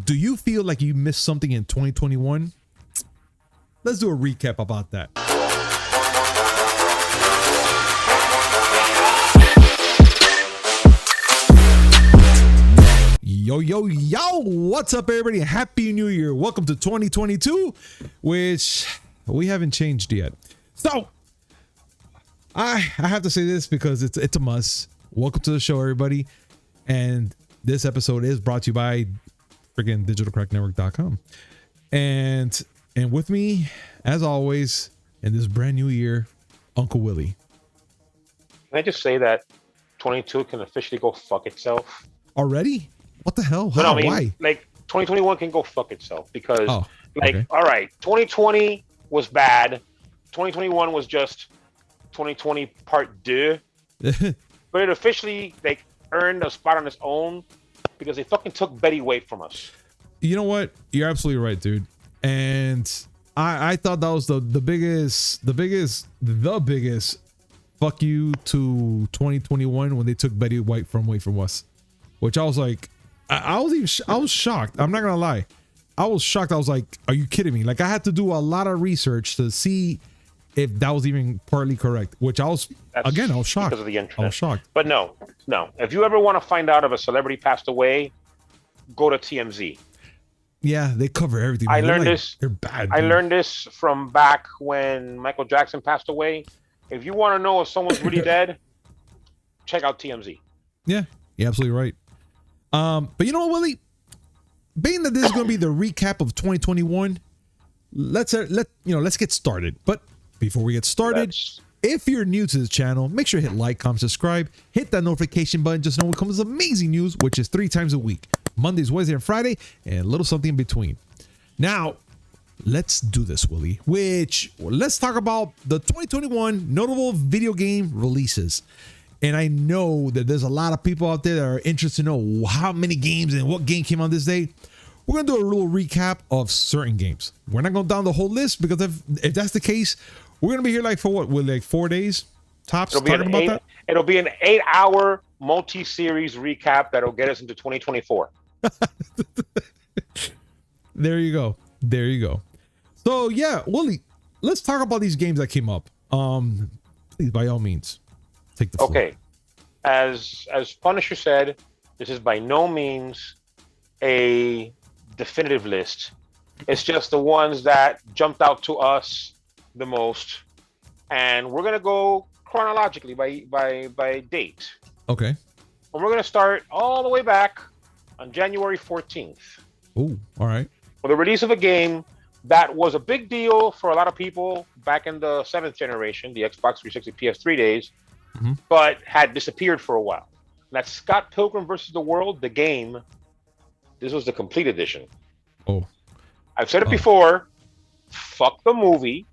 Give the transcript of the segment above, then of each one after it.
Do you feel like you missed something in 2021? Let's do a recap about that. Yo, what's up, everybody? Happy New Year. Welcome to 2022, which we haven't changed yet. So, I have to say this because it's a must. Welcome to the show, everybody. And this episode is brought to you by freaking digitalcracknetwork.com. And with me, as always, in this brand new year, Uncle Willie. Can I just say that 22 can officially go fuck itself? Already? What the hell? How? No, I mean, why? Like 2021 can go fuck itself because, all right, 2020 was bad. 2021 was just 2020 part 2. But it officially earned a spot on its own because they fucking took Betty away from us. You know what? You're absolutely right, dude. And I thought that was the biggest fuck you to 2021 when they took Betty White away from us. Which I was like, I was shocked. I'm not gonna lie. I was shocked. I was like, are you kidding me? Like, I had to do a lot of research to see if that was even partly correct. Which I was shocked. Because of the internet. I was shocked. But no. If you ever want to find out if a celebrity passed away, go to TMZ. Yeah, they cover everything. I learned this. They're bad. I learned this from back when Michael Jackson passed away. If you want to know if someone's really dead, check out TMZ. Yeah, you're absolutely right. But you know what, Willie? Being that this is going to be the recap of 2021, let's get started. But before we get started, if you're new to this channel, make sure to hit like, comment, subscribe, hit that notification button. Just know when comes amazing news, which is 3 times a week: Mondays, Wednesday, and Friday, and a little something in between. Now, let's do this, Willie. Let's talk about the 2021 notable video game releases. And I know that there's a lot of people out there that are interested to know how many games and what game came out this day. We're going to do a little recap of certain games. We're not going down the whole list because if that's the case, we're going to be here like for what? With like 4 days tops? It'll be an 8-hour multi-series recap that'll get us into 2024. There you go. So yeah, Willie, let's talk about these games that came up. Please, by all means. Take the floor. Okay, as Punisher said, this is by no means a definitive list. It's just the ones that jumped out to us the most, and we're gonna go chronologically by date. Okay. And we're gonna start all the way back on January 14th. Oh, all right. For the release of a game that was a big deal for a lot of people back in the 7th generation, the Xbox 360, PS3 days. Mm-hmm. But had disappeared for a while. And that's Scott Pilgrim vs. the World, the game. This was the complete edition. Oh. I've said it before. Fuck the movie.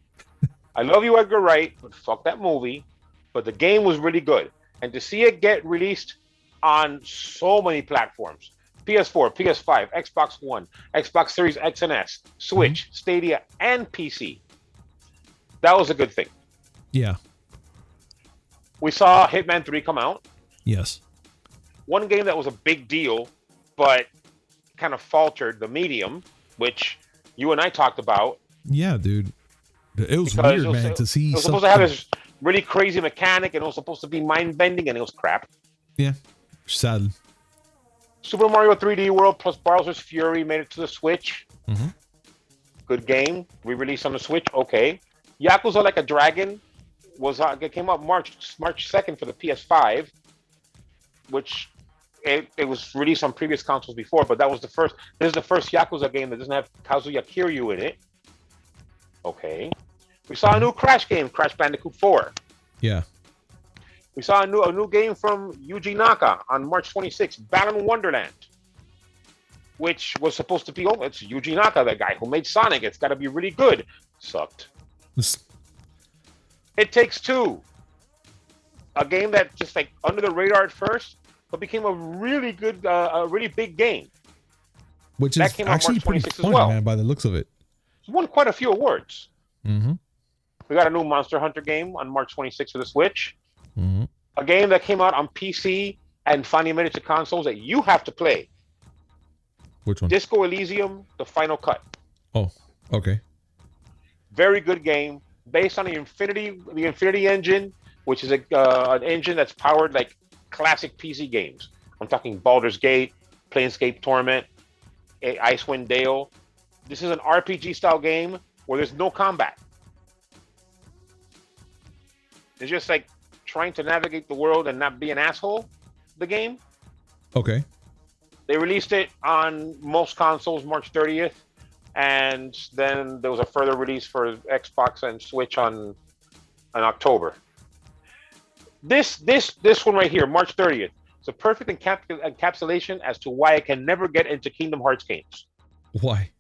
I love you, Edgar Wright, but fuck that movie. But the game was really good. And to see it get released on so many platforms, PS4, PS5, Xbox One, Xbox Series X and S, Switch, mm-hmm. Stadia, and PC, that was a good thing. Yeah. We saw Hitman 3 come out. Yes. One game that was a big deal, but kind of faltered, the Medium, which you and I talked about. Yeah, dude. It was weird, man, to see. It was supposed to have this really crazy mechanic, and it was supposed to be mind-bending, and it was crap. Yeah. Sad. Super Mario 3D World plus Bowser's Fury made it to the Switch. Mm-hmm. Good game. Re-released on the Switch. Okay. Yakuza Like a Dragon it came out March 2nd for the PS5, which it was released on previous consoles before, but that was the first. This is the first Yakuza game that doesn't have Kazuya Kiryu in it. Okay. We saw a new Crash game, Crash Bandicoot 4. Yeah. We saw a new game from Yuji Naka on March 26th, Balan Wonderland, which was supposed to be, it's Yuji Naka, that guy who made Sonic. It's got to be really good. Sucked. It Takes Two, a game that just under the radar at first, but became a really good, a really big game. Which is actually pretty funny, man, by the looks of it. It's won quite a few awards. Mm-hmm. We got a new Monster Hunter game on March 26th for the Switch. Mm-hmm. A game that came out on PC and finally made it to consoles that you have to play. Which one? Disco Elysium: The Final Cut. Oh, okay. Very good game, based on the Infinity engine, which is an engine that's powered like classic PC games. I'm talking Baldur's Gate, Planescape Torment, Icewind Dale. This is an RPG style game where there's no combat. It's just like trying to navigate the world and not be an asshole. The game. Okay. They released it on most consoles March 30th, and then there was a further release for Xbox and Switch on October. This one right here, March 30th, it's a perfect encapsulation as to why I can never get into Kingdom Hearts games. Why?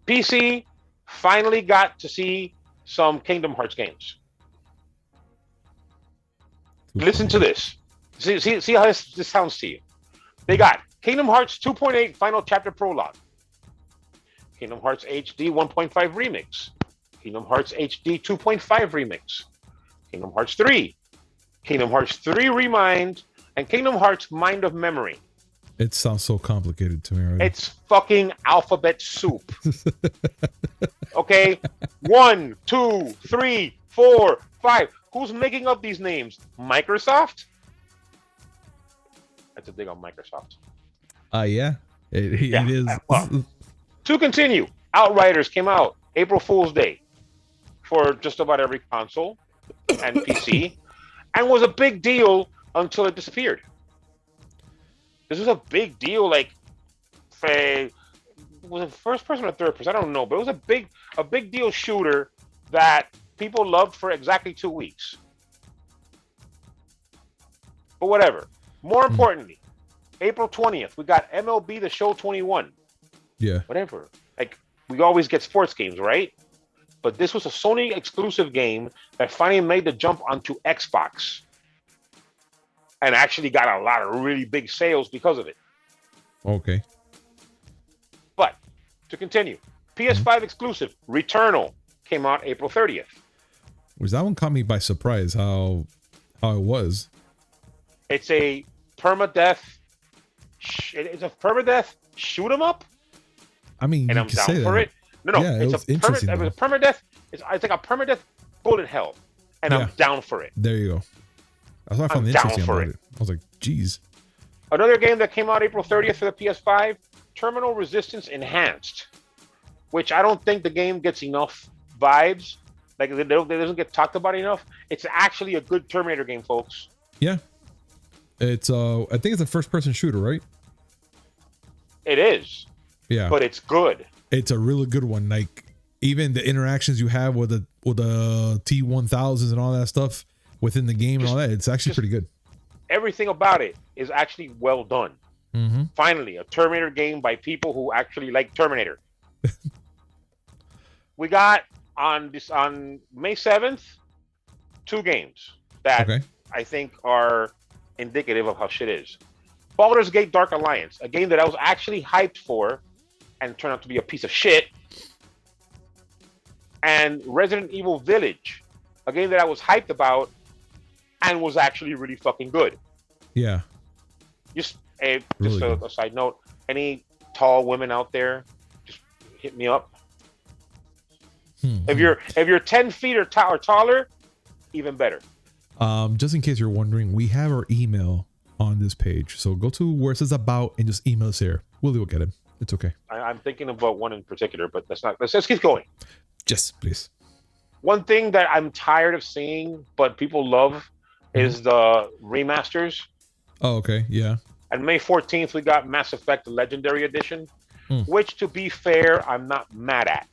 PC finally got to see some Kingdom Hearts games. Listen to this. See how this sounds to you. They got Kingdom Hearts 2.8 Final Chapter Prologue, Kingdom Hearts HD 1.5 Remix, Kingdom Hearts HD 2.5 Remix, Kingdom Hearts 3, Kingdom Hearts 3 Remind, and Kingdom Hearts Mind of Memory. It sounds so complicated to me already. It's fucking alphabet soup. Okay? 1, 2, 3, 4, 5. Who's making up these names? Microsoft? That's a dig on Microsoft. Yeah. It is. Well, to continue, Outriders came out April Fool's Day for just about every console and PC, and was a big deal until it disappeared. This was a big deal, like, was it first person or third person? I don't know, but it was a big deal shooter that people loved for exactly 2 weeks. But whatever. More importantly, April 20th, we got MLB The Show 21. Yeah. Whatever. Like, we always get sports games, right? But this was a Sony exclusive game that finally made the jump onto Xbox. And actually got a lot of really big sales because of it. Okay. But, to continue, PS5 exclusive, Returnal, came out April 30th. That one caught me by surprise, how it was. It's a permadeath shoot 'em up. I mean, and I'm down for it. No, yeah, it's a permadeath. It's like a permadeath bullet hell, and I'm down for it. There you go. That's what I found interesting about it. I was like, geez. Another game that came out April 30th for the PS5, Terminal Resistance Enhanced, which I don't think the game gets enough vibes. Like, it doesn't get talked about enough. It's actually a good Terminator game, folks. Yeah. It's I think it's a first-person shooter, right? It is. Yeah. But it's good. It's a really good one. Like, even the interactions you have with the T-1000s and all that stuff within the game and all that, it's actually pretty good. Everything about it is actually well done. Mm-hmm. Finally, a Terminator game by people who actually like Terminator. We got on May 7th, 2 games that I think are indicative of how shit is. Baldur's Gate Dark Alliance, a game that I was actually hyped for and turned out to be a piece of shit. And Resident Evil Village, a game that I was hyped about and was actually really fucking good. Yeah. Just a side note, any tall women out there, just hit me up. If you're 10 feet or taller, even better. Just in case you're wondering, we have our email on this page. So go to where it says about and just email us here. We'll look at it. It's okay. I'm thinking about one in particular, but let's just keep going. Yes, please. One thing that I'm tired of seeing, but people love, is the remasters. Oh, okay. Yeah. And May 14th, we got Mass Effect Legendary Edition, which, to be fair, I'm not mad at.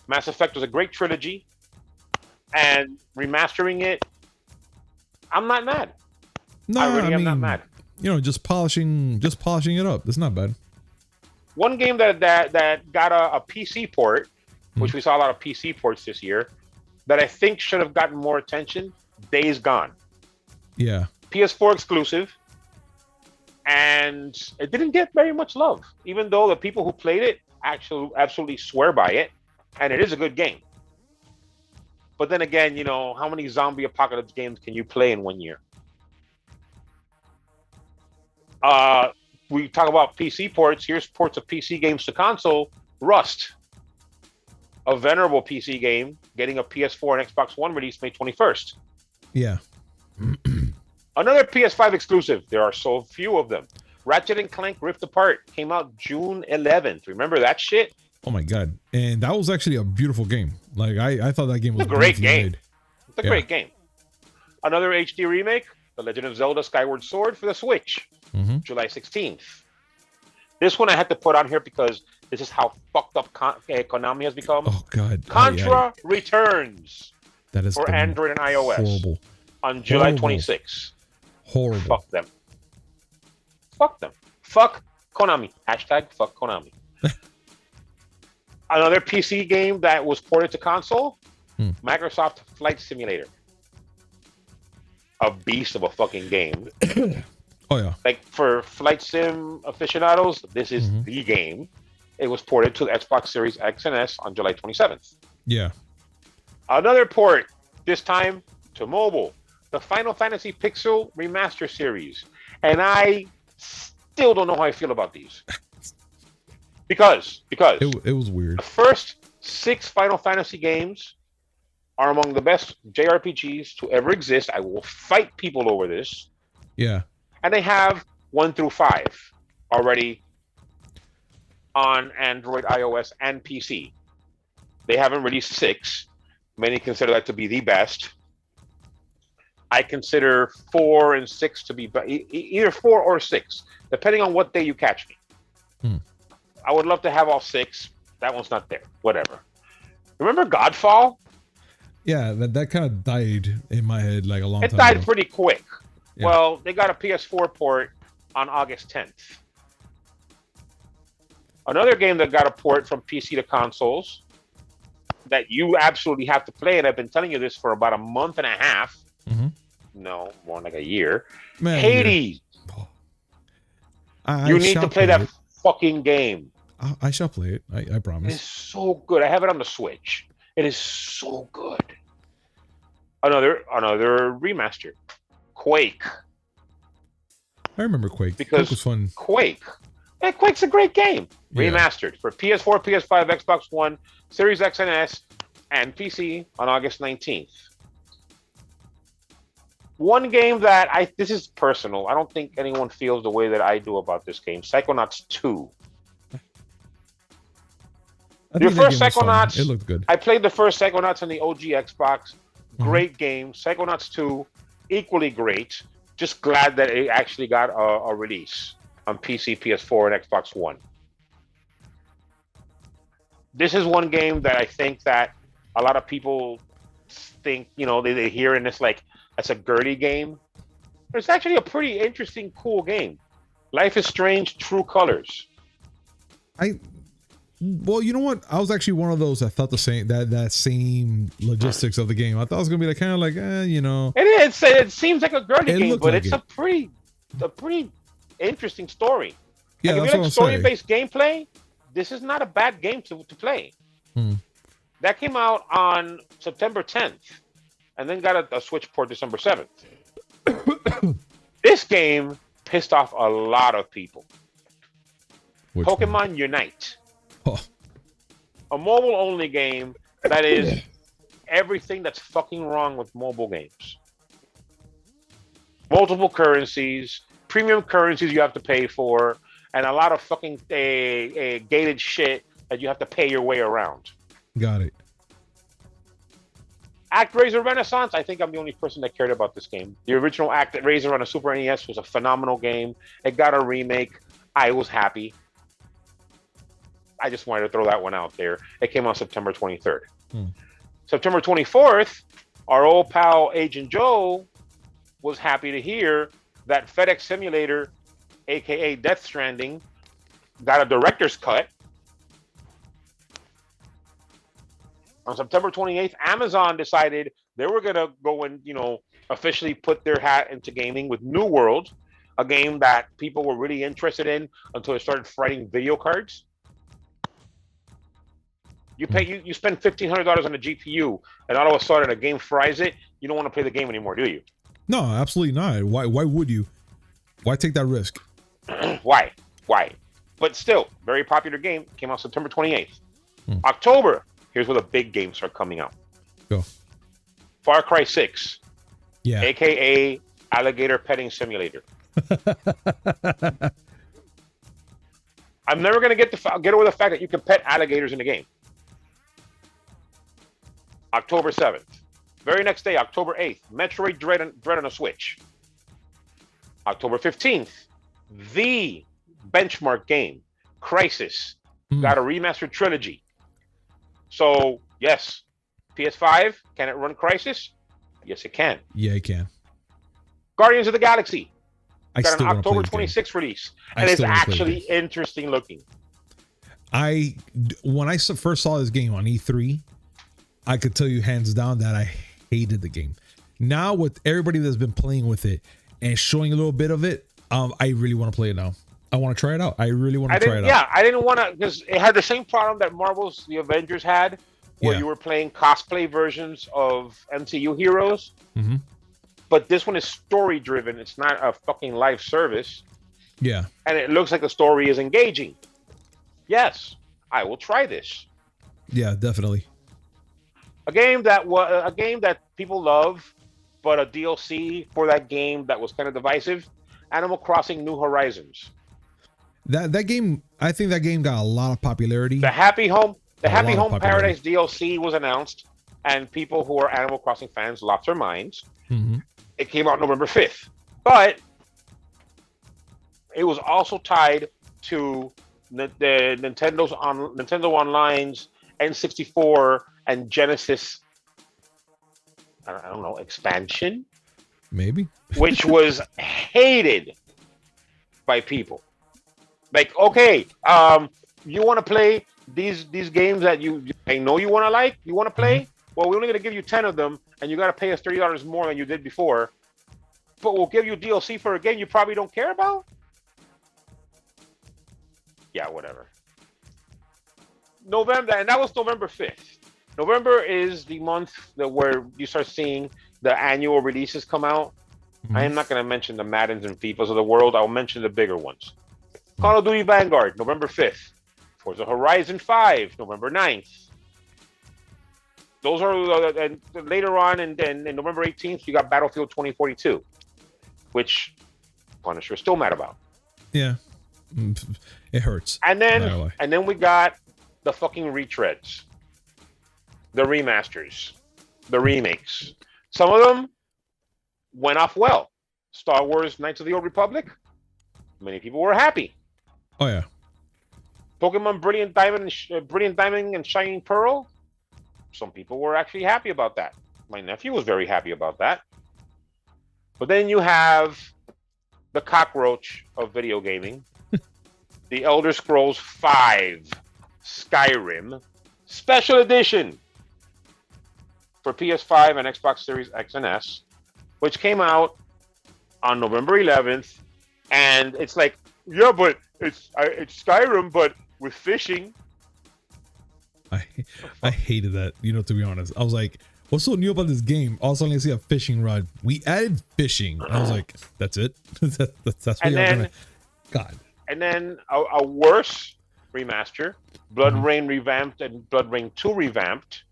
Mass Effect was a great trilogy, and remastering it, I'm not mad. No, I really am not mad. You know, just polishing it up. That's not bad. One game that got a PC port, which we saw a lot of PC ports this year, that I think should have gotten more attention, Days Gone. Yeah. PS4 exclusive, and it didn't get very much love, even though the people who played it actually absolutely swear by it, and it is a good game. But then again, you know, how many zombie apocalypse games can you play in 1 year? we talk about PC ports. Here's ports of PC games to console. Rust, a venerable PC game, getting a PS4 and Xbox One release May 21st. Yeah. Another PS5 exclusive. There are so few of them. Ratchet and Clank Rift Apart came out June 11th. Remember that shit? Oh my god! And that was actually a beautiful game. Like I thought that game was a great game. Made. It's a great game. Another HD remake, The Legend of Zelda: Skyward Sword for the Switch, July 16th. This one I had to put on here because this is how fucked up Konami has become. Oh god! Contra returns. That is for Android and iOS. Horrible. On July 26th. Horrible. Fuck them. Fuck them. Fuck Konami. Hashtag fuck Konami. Another PC game that was ported to console, Microsoft Flight Simulator. A beast of a fucking game. Oh yeah. Like for flight sim aficionados, this is the game. It was ported to the Xbox Series X and S on July 27th. Yeah. Another port, this time to mobile. The Final Fantasy Pixel Remaster Series. And I still don't know how I feel about these. Because it was weird. The first 6 Final Fantasy games are among the best JRPGs to ever exist. I will fight people over this. Yeah. And they have 1 through 5 already on Android, iOS, and PC. They haven't released 6. Many consider that to be the best. I consider 4 and 6 to be either 4 or 6, depending on what day you catch me. I would love to have all 6. That one's not there. Whatever. Remember Godfall? Yeah, that kind of died in my head like a long time ago. It died pretty quick. Yeah. Well, they got a PS4 port on August 10th. Another game that got a port from PC to consoles that you absolutely have to play, and I've been telling you this for about a month and a half. No, more like a year. Man, Hades. You need to play that fucking game. I shall play it. I promise. It's so good. I have it on the Switch. It is so good. Another remaster. Quake. I remember Quake. Because Quake was fun. Quake's a great game. Yeah. Remastered for PS4, PS5, Xbox One, Series X and S, and PC on August 19th. One game that this is personal. I don't think anyone feels the way that I do about this game. Psychonauts 2. Your first Psychonauts, it looked good. I played the first Psychonauts on the OG Xbox. Great game. Psychonauts 2, equally great. Just glad that it actually got a release on PC, PS4, and Xbox One. This is one game that I think that a lot of people think, they hear and it's like, that's a girly game. But it's actually a pretty interesting, cool game. Life is Strange, True Colors. Well, you know what? I was actually one of those that thought the same that same logistics of the game. I thought it was gonna be like kind of like, It is. It seems like a girly game, but it's a pretty interesting story. Yeah, like if you like story-based gameplay, this is not a bad game to play. That came out on September 10th, and then got a Switch port December 7th. This game pissed off a lot of people. Pokemon Unite. Oh. A mobile-only game that is everything that's fucking wrong with mobile games. Multiple currencies, premium currencies you have to pay for, and a lot of fucking gated shit that you have to pay your way around. Got it. ActRaiser Renaissance, I think I'm the only person that cared about this game. The original ActRaiser on a Super NES was a phenomenal game. It got a remake. I was happy. I just wanted to throw that one out there. It came on September 23rd. September 24th, our old pal Agent Joe was happy to hear that FedEx Simulator, aka Death Stranding, got a director's cut. On September 28th, Amazon decided they were going to go and, officially put their hat into gaming with New World, a game that people were really interested in until they started fighting video cards. You spend $1,500 on a GPU, and all of a sudden a game fries it. You don't want to play the game anymore, do you? No, absolutely not. Why would you? Why take that risk? Why? But still, very popular game. Came out September 28th. Hmm. October, here's where the big games start coming out. Go. Far Cry 6, Yeah. aka Alligator Petting Simulator. I'm never gonna get over the fact that you can pet alligators in the game. October 7th. Very next day, October 8th, Metroid Dread on a Switch. October 15th, the benchmark game, Crysis, got a remastered trilogy. So, yes, PS5, can it run Crysis? Yes, it can. Yeah, it can. Guardians of the Galaxy got an wanna play October the game. 26th release, and it's actually interesting looking. When I first saw this game on E3, I could tell you hands down that I hated the game. Now with everybody that's been playing with it and showing a little bit of it, I really want to play it now. I want to try it out. I really want to try it out. Yeah, I didn't want to, because it had the same problem that Marvel's The Avengers had, where you were playing cosplay versions of MCU heroes. Mm-hmm. But this one is story driven. It's not a fucking live service. Yeah. And it looks like the story is engaging. Yes, I will try this. Yeah, definitely. A game that people love, but a DLC for that game that was kind of divisive. Animal Crossing: New Horizons. That game, I think that game got a lot of popularity. The Happy Home Paradise DLC was announced, and people who are Animal Crossing fans lost their minds. Mm-hmm. It came out November 5th, but it was also tied to the Nintendo Online's N64 and Genesis, I don't know, expansion, maybe, which was hated by people. Like, okay, you want to play these games that I know you want to play? Mm-hmm. Well, we're only going to give you 10 of them, and you got to pay us $30 more than you did before. But we'll give you DLC for a game you probably don't care about? Yeah, whatever. November, and that was November 5th. November is the month where you start seeing the annual releases come out. Mm-hmm. I am not going to mention the Maddens and FIFAs of the world. I'll mention the bigger ones. Mm-hmm. Call of Duty Vanguard, November 5th. Forza Horizon 5, November 9th. Those are and later on, and then in November 18th, you got Battlefield 2042, which Punisher is still mad about. Yeah, it hurts. And then we got the fucking retreads, the remasters, the remakes. Some of them went off well. Star Wars: Knights of the Old Republic. Many people were happy. Oh yeah. Pokemon Brilliant Diamond and Shining Pearl. Some people were actually happy about that. My nephew was very happy about that. But then you have the cockroach of video gaming, the Elder Scrolls V Skyrim Special Edition for PS5 and Xbox Series X and S, which came out on November 11th. And it's like, yeah, but it's Skyrim, but with fishing. I hated that, to be honest. I was like, what's so new about this game? All of a sudden I see a fishing rod. We added fishing. I was like, that's it? that's what you're gonna... God. And then a worse remaster, Blood Rain revamped and Blood Rain 2 revamped,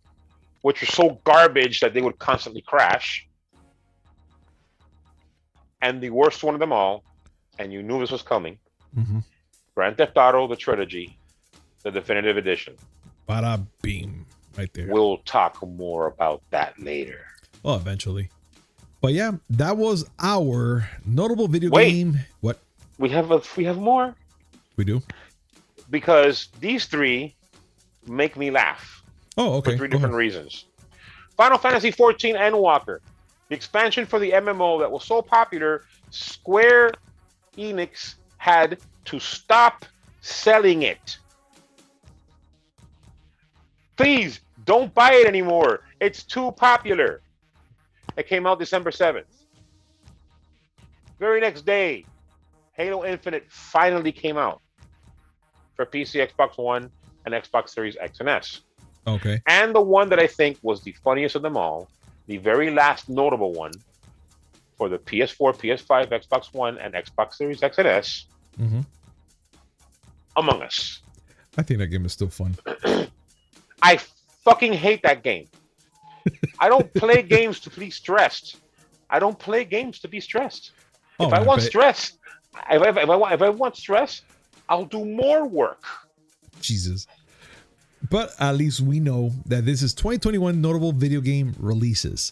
which were so garbage that they would constantly crash. And the worst one of them all, and you knew this was coming, Grand Theft Auto, the trilogy, the definitive edition. Bada beam, right there. We'll talk more about that later. Oh, eventually. But yeah, that was our notable video game. What? We have more. We do? Because these three make me laugh. Oh, okay. For three different reasons. Final Fantasy XIV Endwalker, the expansion for the MMO that was so popular, Square Enix had to stop selling it. Please don't buy it anymore. It's too popular. It came out December 7th. Very next day, Halo Infinite finally came out for PC, Xbox One, and Xbox Series X and S. Okay. And the one that I think was the funniest of them all, the very last notable one for the PS4, PS5, Xbox One, and Xbox Series X and S, Among Us. I think that game is still fun. I fucking hate that game. I don't play games to be stressed. I don't play games to be stressed. If I want stress, if I want stress, I'll do more work. Jesus. But at least we know that this is 2021 notable video game releases.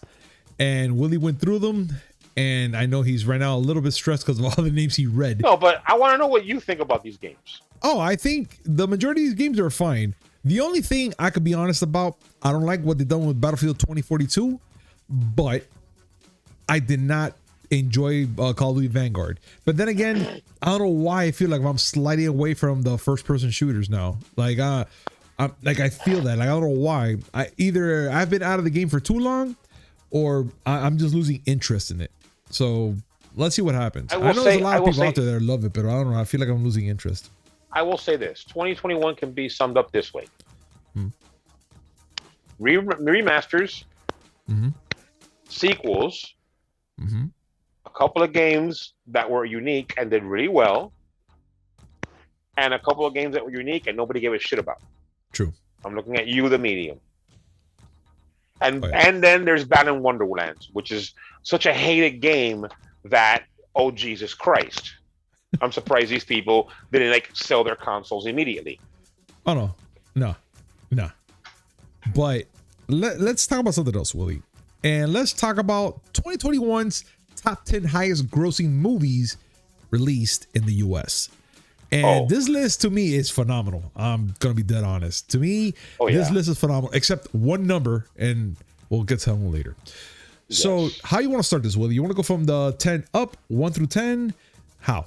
And Willie went through them. And I know he's right now a little bit stressed because of all the names he read. No, but I want to know what you think about these games. Oh, I think the majority of these games are fine. The only thing I could be honest about, I don't like what they've done with Battlefield 2042, but I did not enjoy Call of Duty Vanguard. But then again, I don't know why I feel like I'm sliding away from the first-person shooters now. I feel that. Like, I don't know why. Either I've been out of the game for too long, or I'm just losing interest in it. So let's see what happens. I know there's a lot of people out there that love it, but I don't know. I feel like I'm losing interest. I will say this: 2021 can be summed up this way: remasters, sequels, a couple of games that were unique and did really well, and a couple of games that were unique and nobody gave a shit about. True. I'm looking at you, the medium. And then there's Battle Wonderlands, which is such a hated game that, oh Jesus Christ, I'm surprised these people didn't sell their consoles immediately. Oh no. But let's talk about something else, Willie. And let's talk about 2021's top 10 highest grossing movies released in the US. And this list to me is phenomenal. I'm gonna be dead honest. To me, this list is phenomenal, except one number, and we'll get to that one later. Yes. So how you want to start this, Willie? You want to go from the 10 up, 1 through 10? How?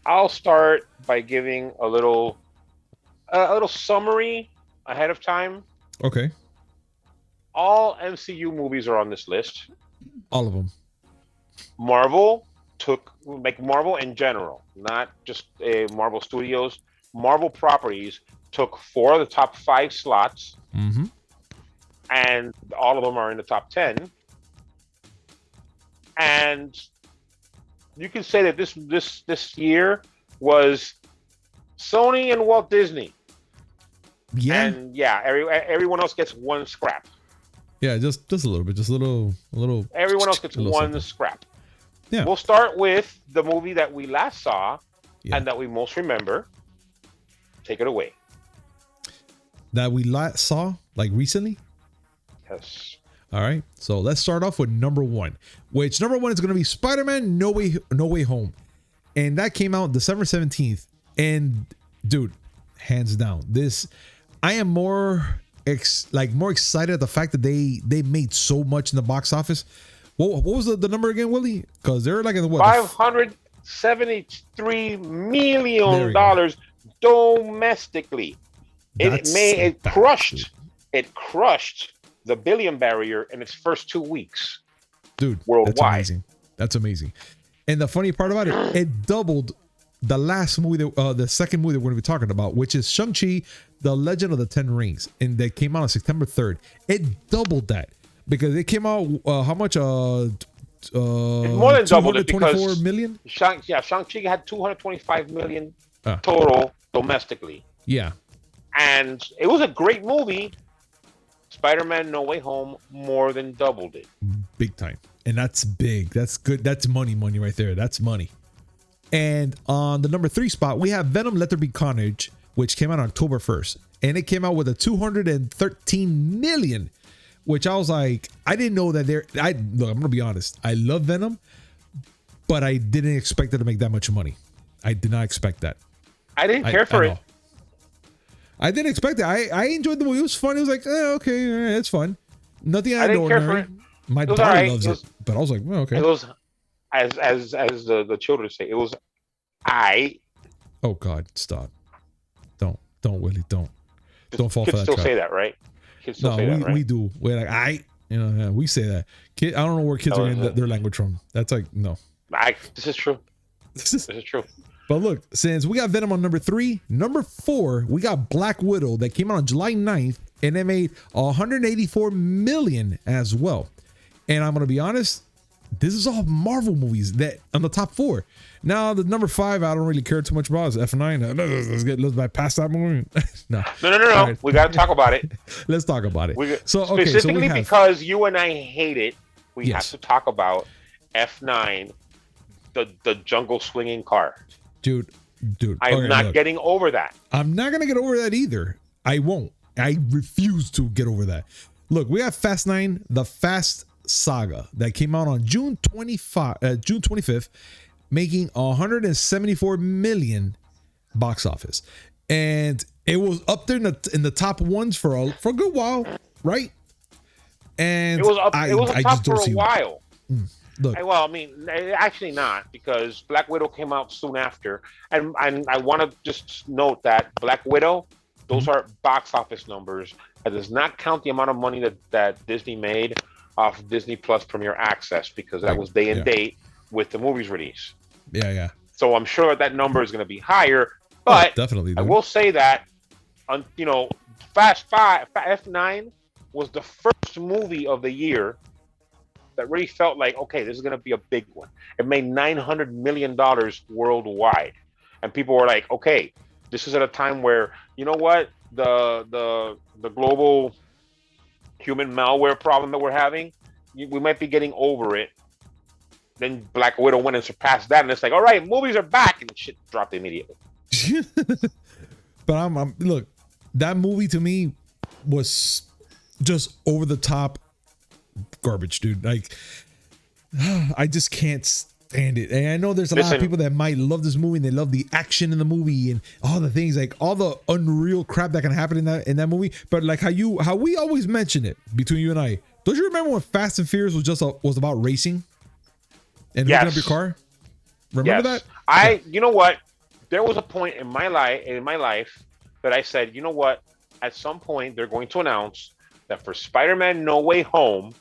I'll start by giving a little summary ahead of time. Okay. All MCU movies are on this list. All of them. Marvel in general, not just Marvel Studios. Marvel properties took 4 of the top 5 slots, and all of them are in the top 10. And you can say that this year was Sony and Walt Disney. Yeah. And everyone else gets one scrap. Yeah, just a little bit, just a little. Everyone else gets one scrap. Yeah. We'll start with the movie that we last saw and that we most remember. Take it away. That we last saw, like recently? Yes. All right. So let's start off with number 1, which number 1 is going to be Spider-Man No Way Home. And that came out December 17th. And dude, hands down, I am more excited at the fact that they made so much in the box office. What was the number again, Willie? Because they're like in the what? $573 million domestically. It crushed the billion barrier in its first 2 weeks. Dude, worldwide. That's amazing. And the funny part about it, it doubled the last movie, the second movie that we're going to be talking about, which is Shang-Chi, The Legend of the Ten Rings. And that came out on September 3rd. It doubled that. Because it came out, how much? More than doubled it because $224 million? Shang-Chi had 225 million total domestically. Yeah. And it was a great movie. Spider-Man No Way Home more than doubled it. Big time. And that's big. That's good. That's money right there. That's money. And on the number 3 spot, we have Venom Let There Be Carnage, which came out on October 1st. And it came out with a 213 million. Which I was like, I didn't know that look, I'm going to be honest. I love Venom, but I didn't expect it to make that much money. I did not expect that. I didn't care for it. I didn't expect it. I enjoyed the movie. It was fun. It was like, okay, it's fun. Nothing I didn't care for it. My daughter loves it, but I was like, well, okay. It was, as the children say, it was Oh God, stop. Don't, Willie, don't fall for that. Kids still say that, right? We do. We're like, we say that. I don't know where kids are getting their language from. That's like, no. This is true. This is true. But look, since we got Venom on number 3, number 4, we got Black Widow that came out on July 9th, and it made 184 million as well. And I'm going to be honest, this is all Marvel movies that on the top 4. Now the number 5, I don't really care too much about is F9. Let's bypass that movie. No. Right. We got to talk about it. Let's talk about it. Specifically because you and I hate it, we have to talk about F9, the jungle swinging car. Dude. I'm not getting over that. I'm not going to get over that either. I won't. I refuse to get over that. Look, we have Fast 9, the Fast Saga that came out on June 25th, making 174 million box office, and it was up there in the top ones for a good while, right? And it was up top for a while. Look, well, I mean, actually not, because Black Widow came out soon after, and I want to just note that Black Widow, those are box office numbers. That does not count the amount of money that Disney made off Disney Plus Premier Access, because that was day and date with the movie's release. Yeah. So I'm sure that number is going to be higher, but definitely, dude. I will say that, Fast F9 was the first movie of the year that really felt like, okay, this is going to be a big one. It made $900 million worldwide, and people were like, okay, this is at a time where, you know what, the global human malware problem that we're having, we might be getting over it. Then Black Widow went and surpassed that, and it's like, all right, movies are back, and shit dropped immediately. But I'm look, that movie to me was just over the top garbage, dude. Like, I just can't stand it. And I know there's a lot of people that might love this movie, and they love the action in the movie and all the things, like all the unreal crap that can happen in that movie. But like how we always mention it between you and I. Don't you remember when Fast and Furious was about racing and looking up your car? Remember that? You know what? There was a point in my life that I said, you know what? At some point, they're going to announce that for Spider-Man No Way Home,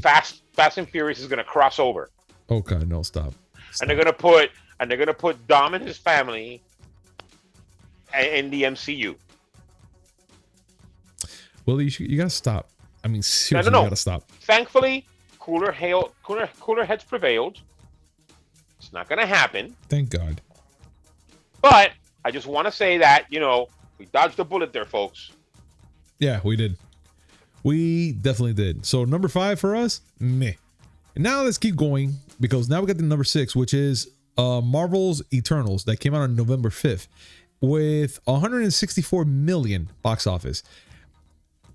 Fast and Furious is going to cross over. Oh God, no, stop. And they're gonna put Dom and his family in the MCU. Well, you gotta stop. I mean, seriously, you gotta stop. Thankfully, cooler heads prevailed. It's not gonna happen. Thank God. But I just want to say that, we dodged a bullet there, folks. Yeah, we did. We definitely did. So number 5 for us, meh. And now let's keep going, because now we got the number 6, which is Marvel's Eternals, that came out on November 5th with 164 million box office.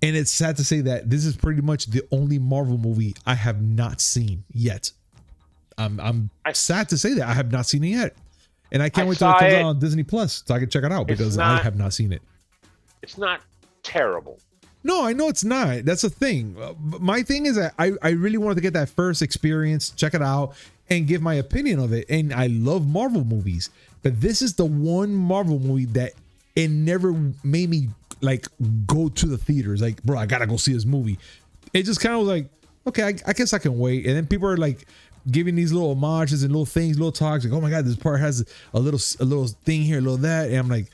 And it's sad to say that this is pretty much the only Marvel movie I have not seen yet. I'm sad to say that I have not seen it yet. And I can't wait till it comes out on Disney Plus so I can check it out, because I have not seen it. It's not terrible. No, I know it's not. That's the thing. My thing is that I really wanted to get that first experience, check it out, and give my opinion of it. And I love Marvel movies, but this is the one Marvel movie that it never made me like go to the theaters. Like, bro, I gotta go see this movie. It just kind of was like, okay, I guess I can wait. And then people are like giving these little homages and little things, little talks, like, oh my God, this part has a little thing here, a little that, and I'm like,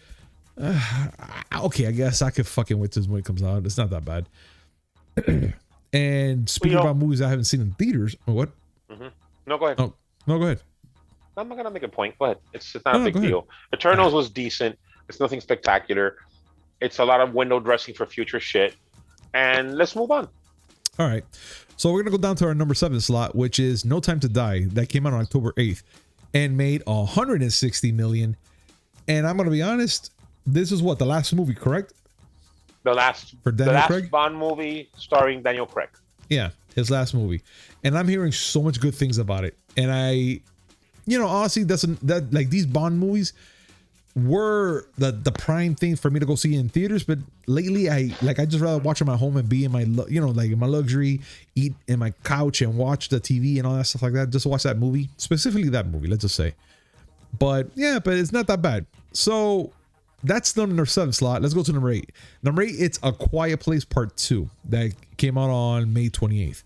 okay, I guess I could fucking wait till this movie comes out. It's not that bad. And speaking about movies I haven't seen in theaters, what? Mm-hmm. No, go ahead. Oh, no, go ahead. I'm not gonna make a point. Go ahead. It's not a big deal. Eternals was decent. It's nothing spectacular. It's a lot of window dressing for future shit. And let's move on. All right. So we're gonna go down to our number 7 slot, which is No Time to Die, that came out on October 8th and made 160 million. And I'm gonna be honest, this is what, the last movie, correct? The last Bond movie starring Daniel Craig. Yeah, his last movie. And I'm hearing so much good things about it. And honestly, that like these Bond movies were the prime thing for me to go see in theaters. But lately, I just rather watch them at home and be in my, in my luxury, eat in my couch and watch the TV and all that stuff like that. Just watch that movie, specifically that movie, let's just say. But yeah, but it's not that bad. So that's the number 7 slot. Let's go to number 8. Number 8, it's A Quiet Place Part 2 that came out on May 28th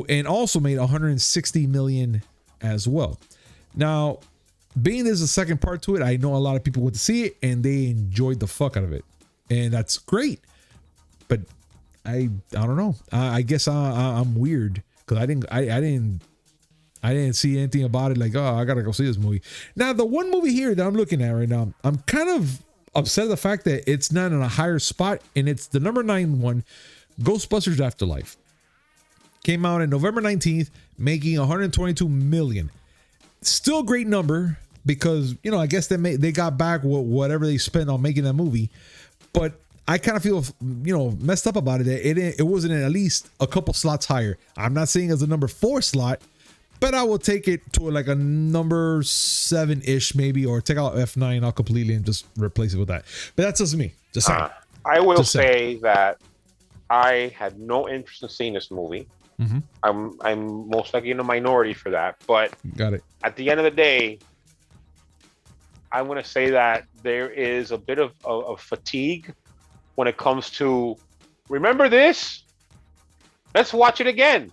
and also made 160 million as well. Now, being there's a second part to it, I know a lot of people went to see it and they enjoyed the fuck out of it, and that's great. But I don't know. I guess I'm weird because I didn't I didn't see anything about it. Like, oh, I gotta go see this movie. Now, the one movie here that I'm looking at right now, I'm kind of upset at the fact that it's not in a higher spot, and it's the number 9 one, Ghostbusters Afterlife. Came out on November 19th, making 122 million. Still a great number because, you know, I guess they got back whatever they spent on making that movie. But I kind of feel, you know, messed up about it. It wasn't at least a couple slots higher. I'm not saying as a number 4 slot, but I will take it to like a number 7-ish maybe, or take out F9 out completely and just replace it with that. But that's just me. Just saying. I will say that I had no interest in seeing this movie. Mm-hmm. I'm most likely in the minority for that, but got it. At the end of the day, I'm going to say that there is a bit of fatigue when it comes to, remember this? Let's watch it again.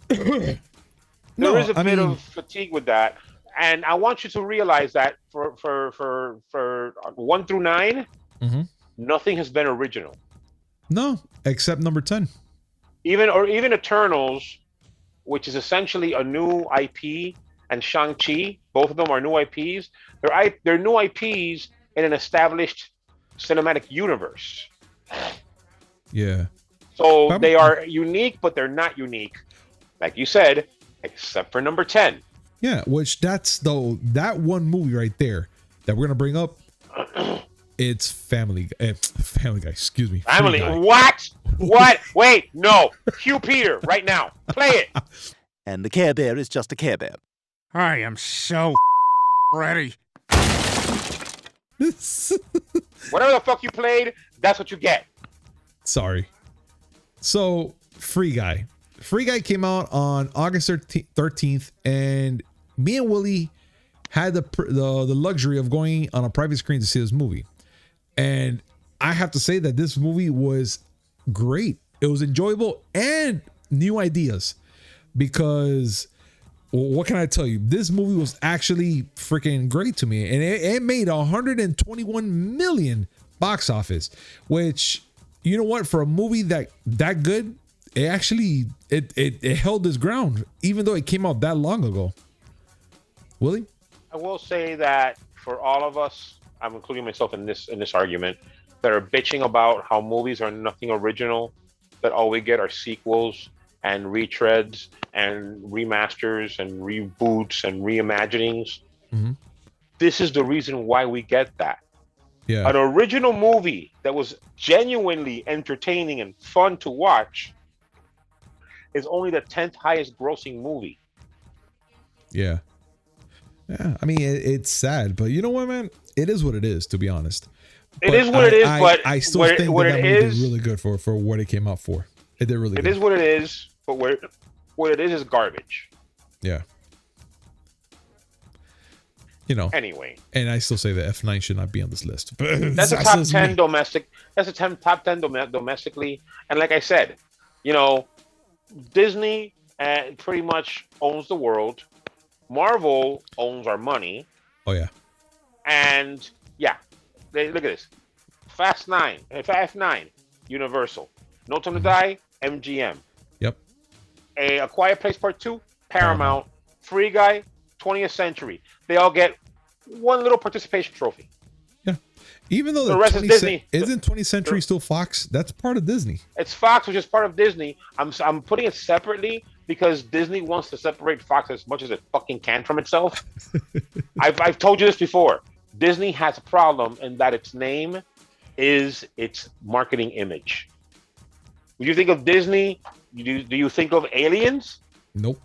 There is a bit of fatigue with that, and I want you to realize that for 1 through 9, mm-hmm. nothing has been original. No, except number 10. Even Eternals, which is essentially a new IP, and Shang-Chi, both of them are new IPs. They're new IPs in an established cinematic universe. Yeah. So they are unique, but they're not unique, like you said, except for number 10. Yeah, which that one movie right there that we're gonna bring up. It's Family Guy. Excuse me. Family. What? What? Wait, no. Cue Peter right now. Play it. And the Care Bear is just a Care Bear. I am so ready. Whatever the fuck you played, that's what you get. Sorry. So, Free Guy. Free Guy came out on August 13th, and me and Willie had the luxury of going on a private screen to see this movie. And I have to say that this movie was great. It was enjoyable and new ideas, because what can I tell you? This movie was actually freaking great to me, and it made 121 million box office, which, you know what, for a movie that good, it actually it held its ground even though it came out that long ago. Willie? I will say that for all of us, I'm including myself in this argument, that are bitching about how movies are nothing original, that all we get are sequels and retreads and remasters and reboots and reimaginings. Mm-hmm. This is the reason why we get that. Yeah. An original movie that was genuinely entertaining and fun to watch is only the 10th highest grossing movie. Yeah. Yeah, I mean, it's sad, but you know what, man? It is what it is, to be honest. It is what it is, but I still think that movie did really good for what it came out for. It did really good. It is what it is, but what it is garbage. Yeah. You know. Anyway. And I still say that F9 should not be on this list. That's a top 10 domestic. That's a top 10 domestically. And like I said, you know, Disney pretty much owns the world. Marvel owns our money. Oh, yeah. And yeah, look at this. Fast 9, F9, Universal. No Time to Die, MGM. Yep. A Quiet Place Part 2, Paramount. Free Guy, 20th Century. They all get one little participation trophy. Yeah. Even though the rest is Disney. Isn't 20th Century still Fox? That's part of Disney. It's Fox, which is part of Disney. I'm putting it separately because Disney wants to separate Fox as much as it fucking can from itself. I've told you this before. Disney has a problem in that its name is its marketing image. When you think of Disney, do you think of aliens? Nope.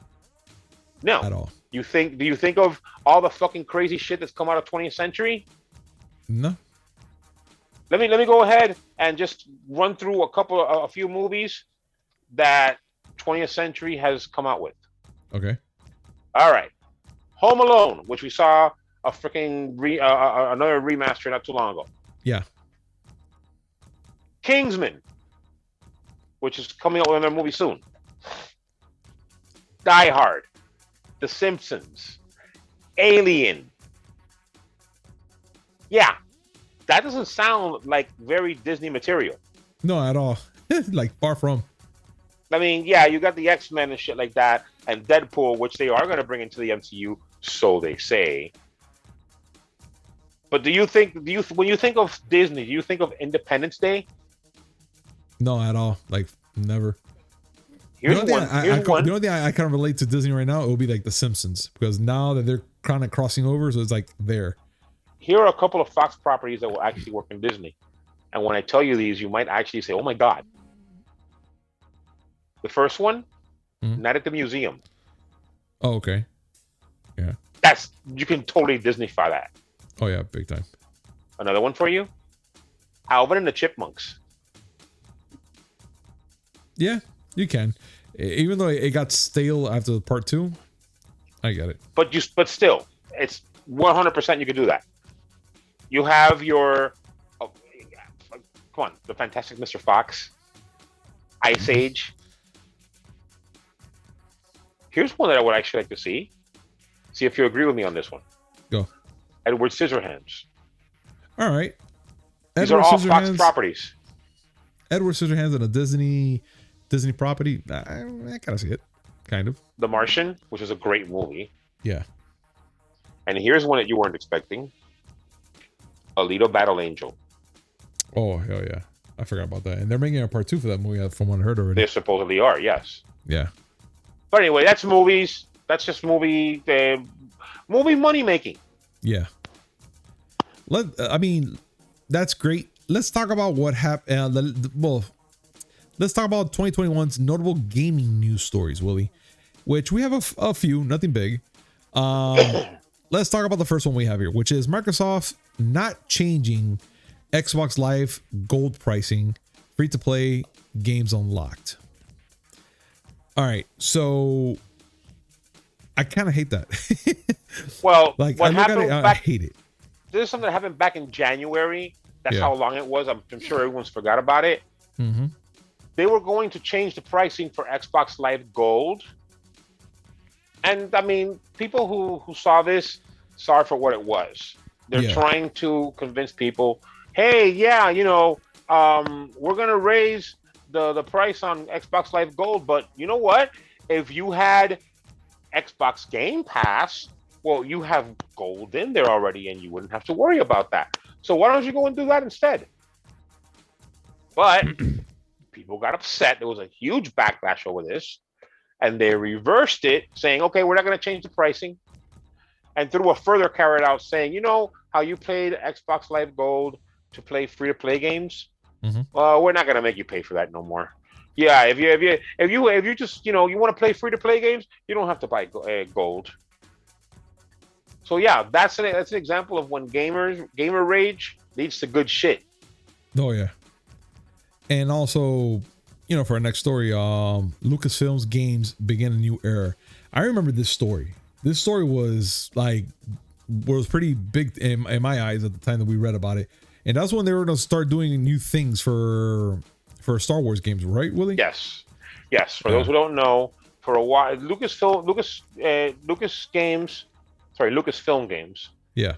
No. At all. Do you think of all the fucking crazy shit that's come out of 20th Century? No. Let me go ahead and just run through a few movies that 20th Century has come out with. Okay. All right. Home Alone, which we saw a freaking another remaster not too long ago. Yeah. Kingsman, which is coming out with another movie soon. Die Hard, The Simpsons, Alien. Yeah, that doesn't sound like very Disney material. No, at all. Like, far from. I mean, yeah, you got the X-Men and shit like that, and Deadpool, which they are going to bring into the MCU, so they say. But when you think of Disney, do you think of Independence Day? No, at all. Like never. Here's the only one. thing I kind of relate to Disney right now, it would be like The Simpsons, because now that they're kind of crossing over, so it's like there. Here are a couple of Fox properties that will actually work in Disney. And when I tell you these, you might actually say, oh my God. The first one, Night at the Museum. Oh, okay. Yeah. You can totally Disneyfy that. Oh yeah, big time. Another one for you, Alvin and the Chipmunks. Yeah, you can. Even though it got stale after part 2, I get it. But still, it's 100% you could do that. You have your, come on, the Fantastic Mr. Fox, Ice Age. Here's one that I would actually like to see. See if you agree with me on this one. Go. Edward Scissorhands. All right. These are all Fox properties. Edward Scissorhands and a Disney property. I kind of see it. Kind of. The Martian, which is a great movie. Yeah. And here's one that you weren't expecting. Alita Battle Angel. Oh, hell yeah. I forgot about that. And they're making a part 2 for that movie from what I heard already. They supposedly are, yes. Yeah. But anyway, that's movies. That's just movie money making. Yeah. I mean, that's great. Let's talk about what happened. Let's talk about 2021's notable gaming news stories, Willie, which we have a few, nothing big. Let's talk about the first one we have here, which is Microsoft not changing Xbox Live Gold pricing, free-to-play games unlocked. All right, so I kind of hate that. Well, like what happened I hate it. This is something that happened back in January. That's Yeah. how long it was. I'm sure everyone's forgot about it. Mm-hmm. They were going to change the pricing for Xbox Live Gold. And I mean, people who saw this saw it for what it was. They're trying to convince people, hey, yeah, we're going to raise the price on Xbox Live Gold. But you know what? If you had Xbox Game Pass, well, you have gold in there already and you wouldn't have to worry about that. So why don't you go and do that instead? But people got upset. There was a huge backlash over this. And they reversed it, saying, okay, we're not going to change the pricing. And threw a further carrot out saying, you know how you played Xbox Live Gold to play free-to-play games? Mm-hmm. We're not going to make you pay for that no more. Yeah, if you just, you want to play free-to-play games, you don't have to buy gold. So yeah, that's an example of when gamer rage leads to good shit. Oh yeah. And also, for our next story, Lucasfilm's games begin a new era. I remember this story. This story was pretty big in my eyes at the time that we read about it. And that's when they were going to start doing new things for Star Wars games, right, Willie? Yes. For those who don't know, for a while, Lucasfilm Games, yeah,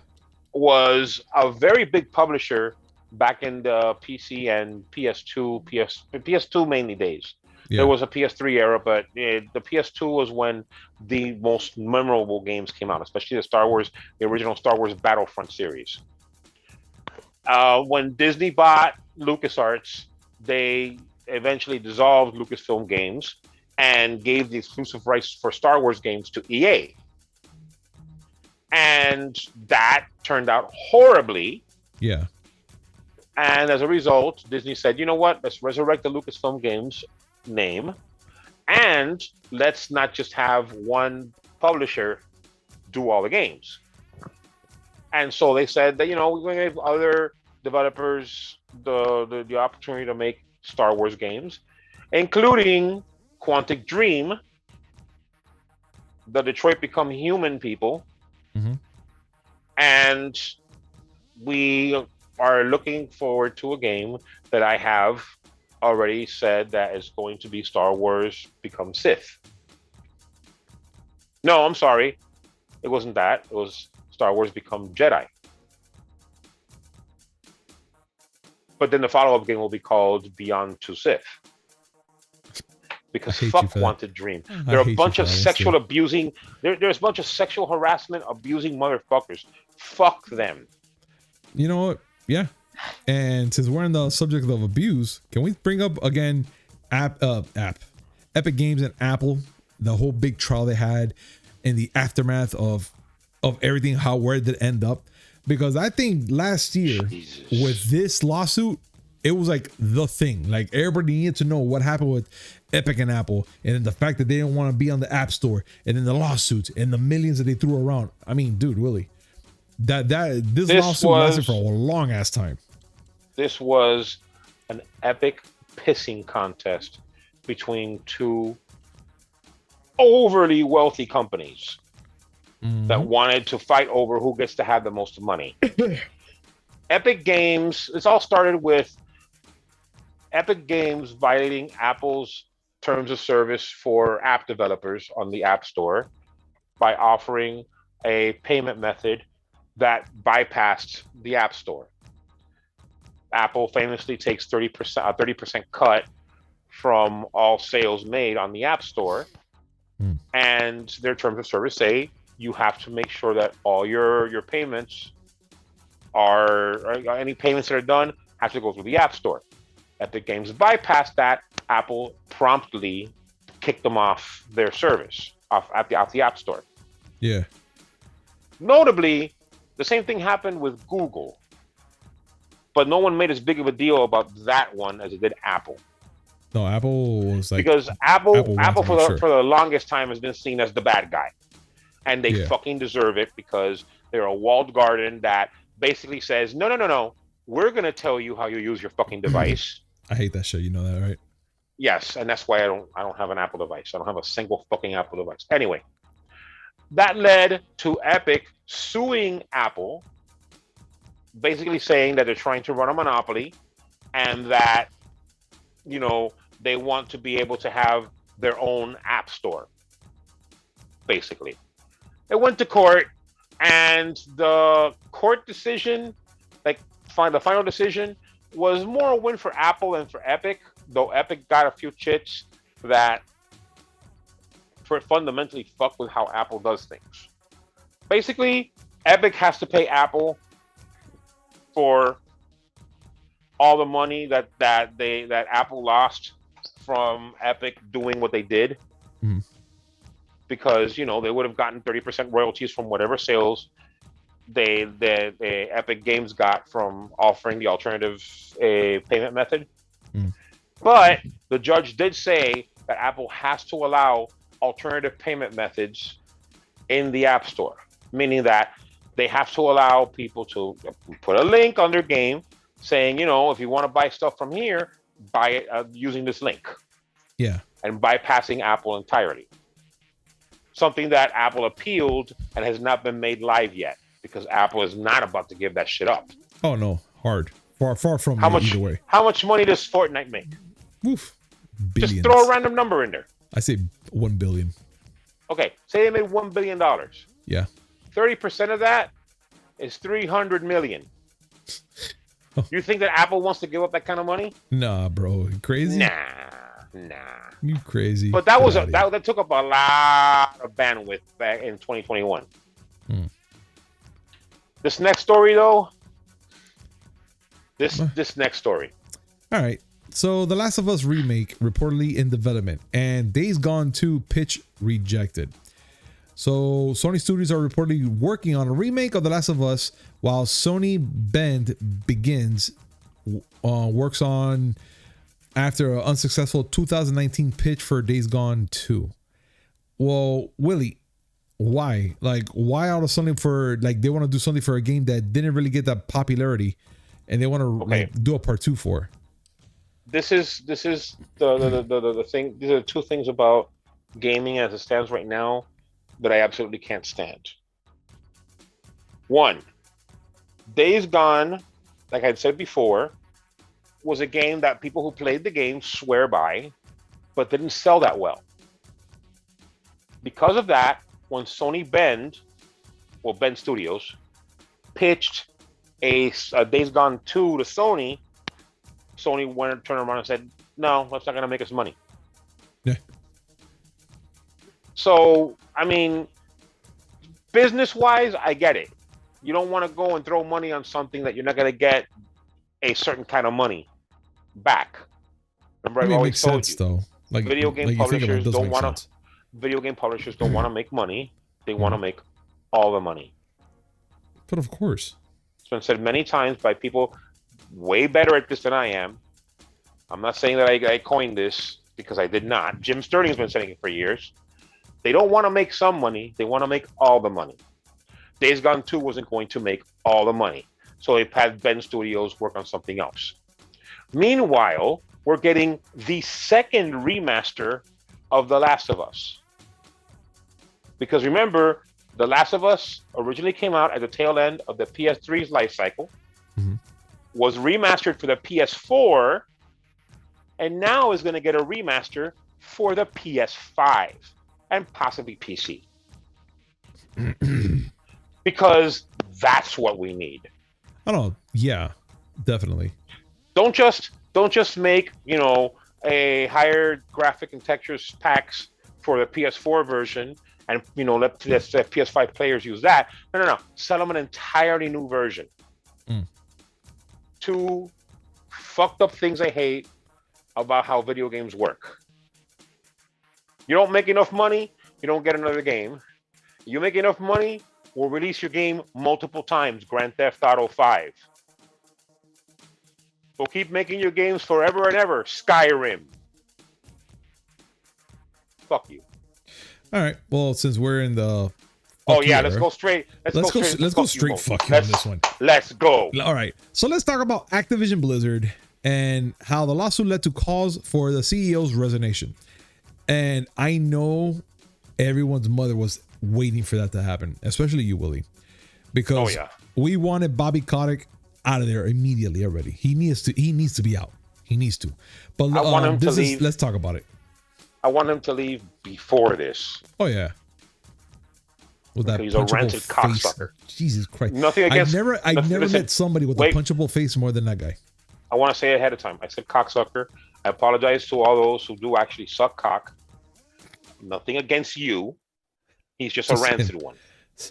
was a very big publisher back in the PC and PS2 mainly days. Yeah. There was a PS3 era, but the PS2 was when the most memorable games came out, especially the original Star Wars Battlefront series. When Disney bought LucasArts, they eventually dissolved Lucasfilm Games and gave the exclusive rights for Star Wars games to EA. And that turned out horribly. Yeah. And as a result, Disney said, you know what? Let's resurrect the Lucasfilm Games name. And let's not just have one publisher do all the games. And so they said that, we're going to give other developers the opportunity to make Star Wars games, including Quantic Dream, the Detroit Become Human people. Mm-hmm. And we are looking forward to a game that I have already said that is going to be Star Wars Become Sith. No, I'm sorry. It wasn't that. It was Star Wars Become Jedi. But then the follow-up game will be called Beyond Two Sith. because hate you fuck for that. Wanted Dream. I There are hate a you bunch for of that one sexual still. abusing. There's a bunch of sexual harassment abusing motherfuckers. Fuck them. You know what? Yeah. And since we're on the subject of abuse, can we bring up again Epic Games and Apple, the whole big trial they had in the aftermath of everything, where did it end up? Because I think last year Jesus. with this lawsuit, it was like the thing. Like everybody needed to know what happened with Epic and Apple, and then the fact that they didn't want to be on the App Store, and then the lawsuits and the millions that they threw around. I mean, dude, Willie, this lawsuit lasted for a long ass time. This was an epic pissing contest between two overly wealthy companies that wanted to fight over who gets to have the most money. Epic Games, this all started with Epic Games violating Apple's terms of service for app developers on the App Store by offering a payment method that bypassed the App Store. Apple famously takes 30% cut from all sales made on the App Store, and their terms of service say you have to make sure that all your payments any payments that are done have to go through the App Store. Epic Games bypassed that. Apple promptly kicked them off their service off the App Store. Yeah. Notably, the same thing happened with Google, but no one made as big of a deal about that one as it did Apple. No, Apple was like, because Apple for sure. the longest time has been seen as the bad guy, and they fucking deserve it because they're a walled garden that basically says no, we're gonna tell you how you use your fucking device. I hate that shit. You know that, right? Yes, and that's why I don't have an Apple device. I don't have a single fucking Apple device. Anyway, that led to Epic suing Apple, basically saying that they're trying to run a monopoly and that, they want to be able to have their own app store, basically. It went to court, and the court decision, the final decision, was more a win for Apple than for Epic, though Epic got a few chits that fundamentally fuck with how Apple does things. Basically, Epic has to pay Apple for all the money that Apple lost from Epic doing what they did, because they would have gotten 30% royalties from whatever sales the Epic Games got from offering the alternative payment method. But the judge did say that Apple has to allow alternative payment methods in the App Store, meaning that they have to allow people to put a link on their game saying, if you want to buy stuff from here, buy it using this link. Yeah. And bypassing Apple entirely. Something that Apple appealed and has not been made live yet, because Apple is not about to give that shit up. Oh no, hard. Far from either way. How much money does Fortnite make? Oof. Billions. Just throw a random number in there. I say 1 billion. Okay, say they made $1 billion. Yeah. 30% of that is 300 million. You think that Apple wants to give up that kind of money? Nah, bro. You crazy? Nah. You crazy. But that took up a lot of bandwidth back in 2021. This next story, though. This next story. All right. So, The Last of Us remake reportedly in development, and Days Gone 2 pitch rejected. So, Sony Studios are reportedly working on a remake of The Last of Us, while Sony Bend works on after an unsuccessful 2019 pitch for Days Gone 2. Well, Willie, why? Why out of something they want to do something for a game that didn't really get that popularity, and they want to do a part 2 for? This is the thing. These are two things about gaming as it stands right now that I absolutely can't stand. One, Days Gone, like I said before, was a game that people who played the game swear by, but didn't sell that well. Because of that, when Bend Studios, pitched a Days Gone 2 to Sony went and turned around and said, no, that's not going to make us money. Yeah. So, I mean, business-wise, I get it. You don't want to go and throw money on something that you're not going to get a certain kind of money back. Remember, I've it always makes told sense you, though. Like video game like you think about it, publishers does don't make want sense. to. Video game publishers don't want to make money. They want to make all the money. But of course. It's been said many times by people way better at this than I am. I'm not saying that I coined this because I did not. Jim Sterling's been saying it for years. They don't want to make some money. They want to make all the money. Days Gone 2 wasn't going to make all the money. So they had Ben Studios work on something else. Meanwhile, we're getting the second remaster of The Last of Us. Because remember, The Last of Us originally came out at the tail end of the PS3's life cycle, was remastered for the PS4, and now is going to get a remaster for the PS5 and possibly PC. Because that's what we need. I don't know. Yeah, definitely. Don't just make, a higher graphic and textures packs for the PS4 version and, let PS5 players use that. No. Sell them an entirely new version. Two fucked up things I hate about how video games work. You don't make enough money, you don't get another game. You make enough money, we'll release your game multiple times, Grand Theft Auto 5. We'll keep making your games forever and ever, Skyrim. Fuck you. All right. Well, since we're in the let's go straight. Let's go straight fuck you on this one. Let's go. All right. So let's talk about Activision Blizzard and how the lawsuit led to calls for the CEO's resignation. And I know everyone's mother was waiting for that to happen, especially you, Willie, because we wanted Bobby Kotick out of there immediately already. He needs to be out. He needs to. But I want him to leave. Let's talk about it. I want him to leave before this. Oh yeah. With that he's a rented face. cocksucker. Jesus Christ. Nothing against. I've never met somebody with a punchable face more than that guy. I want to say ahead of time. I said cocksucker. I apologize to all those who do actually suck cock. Nothing against you. He's just a rancid one.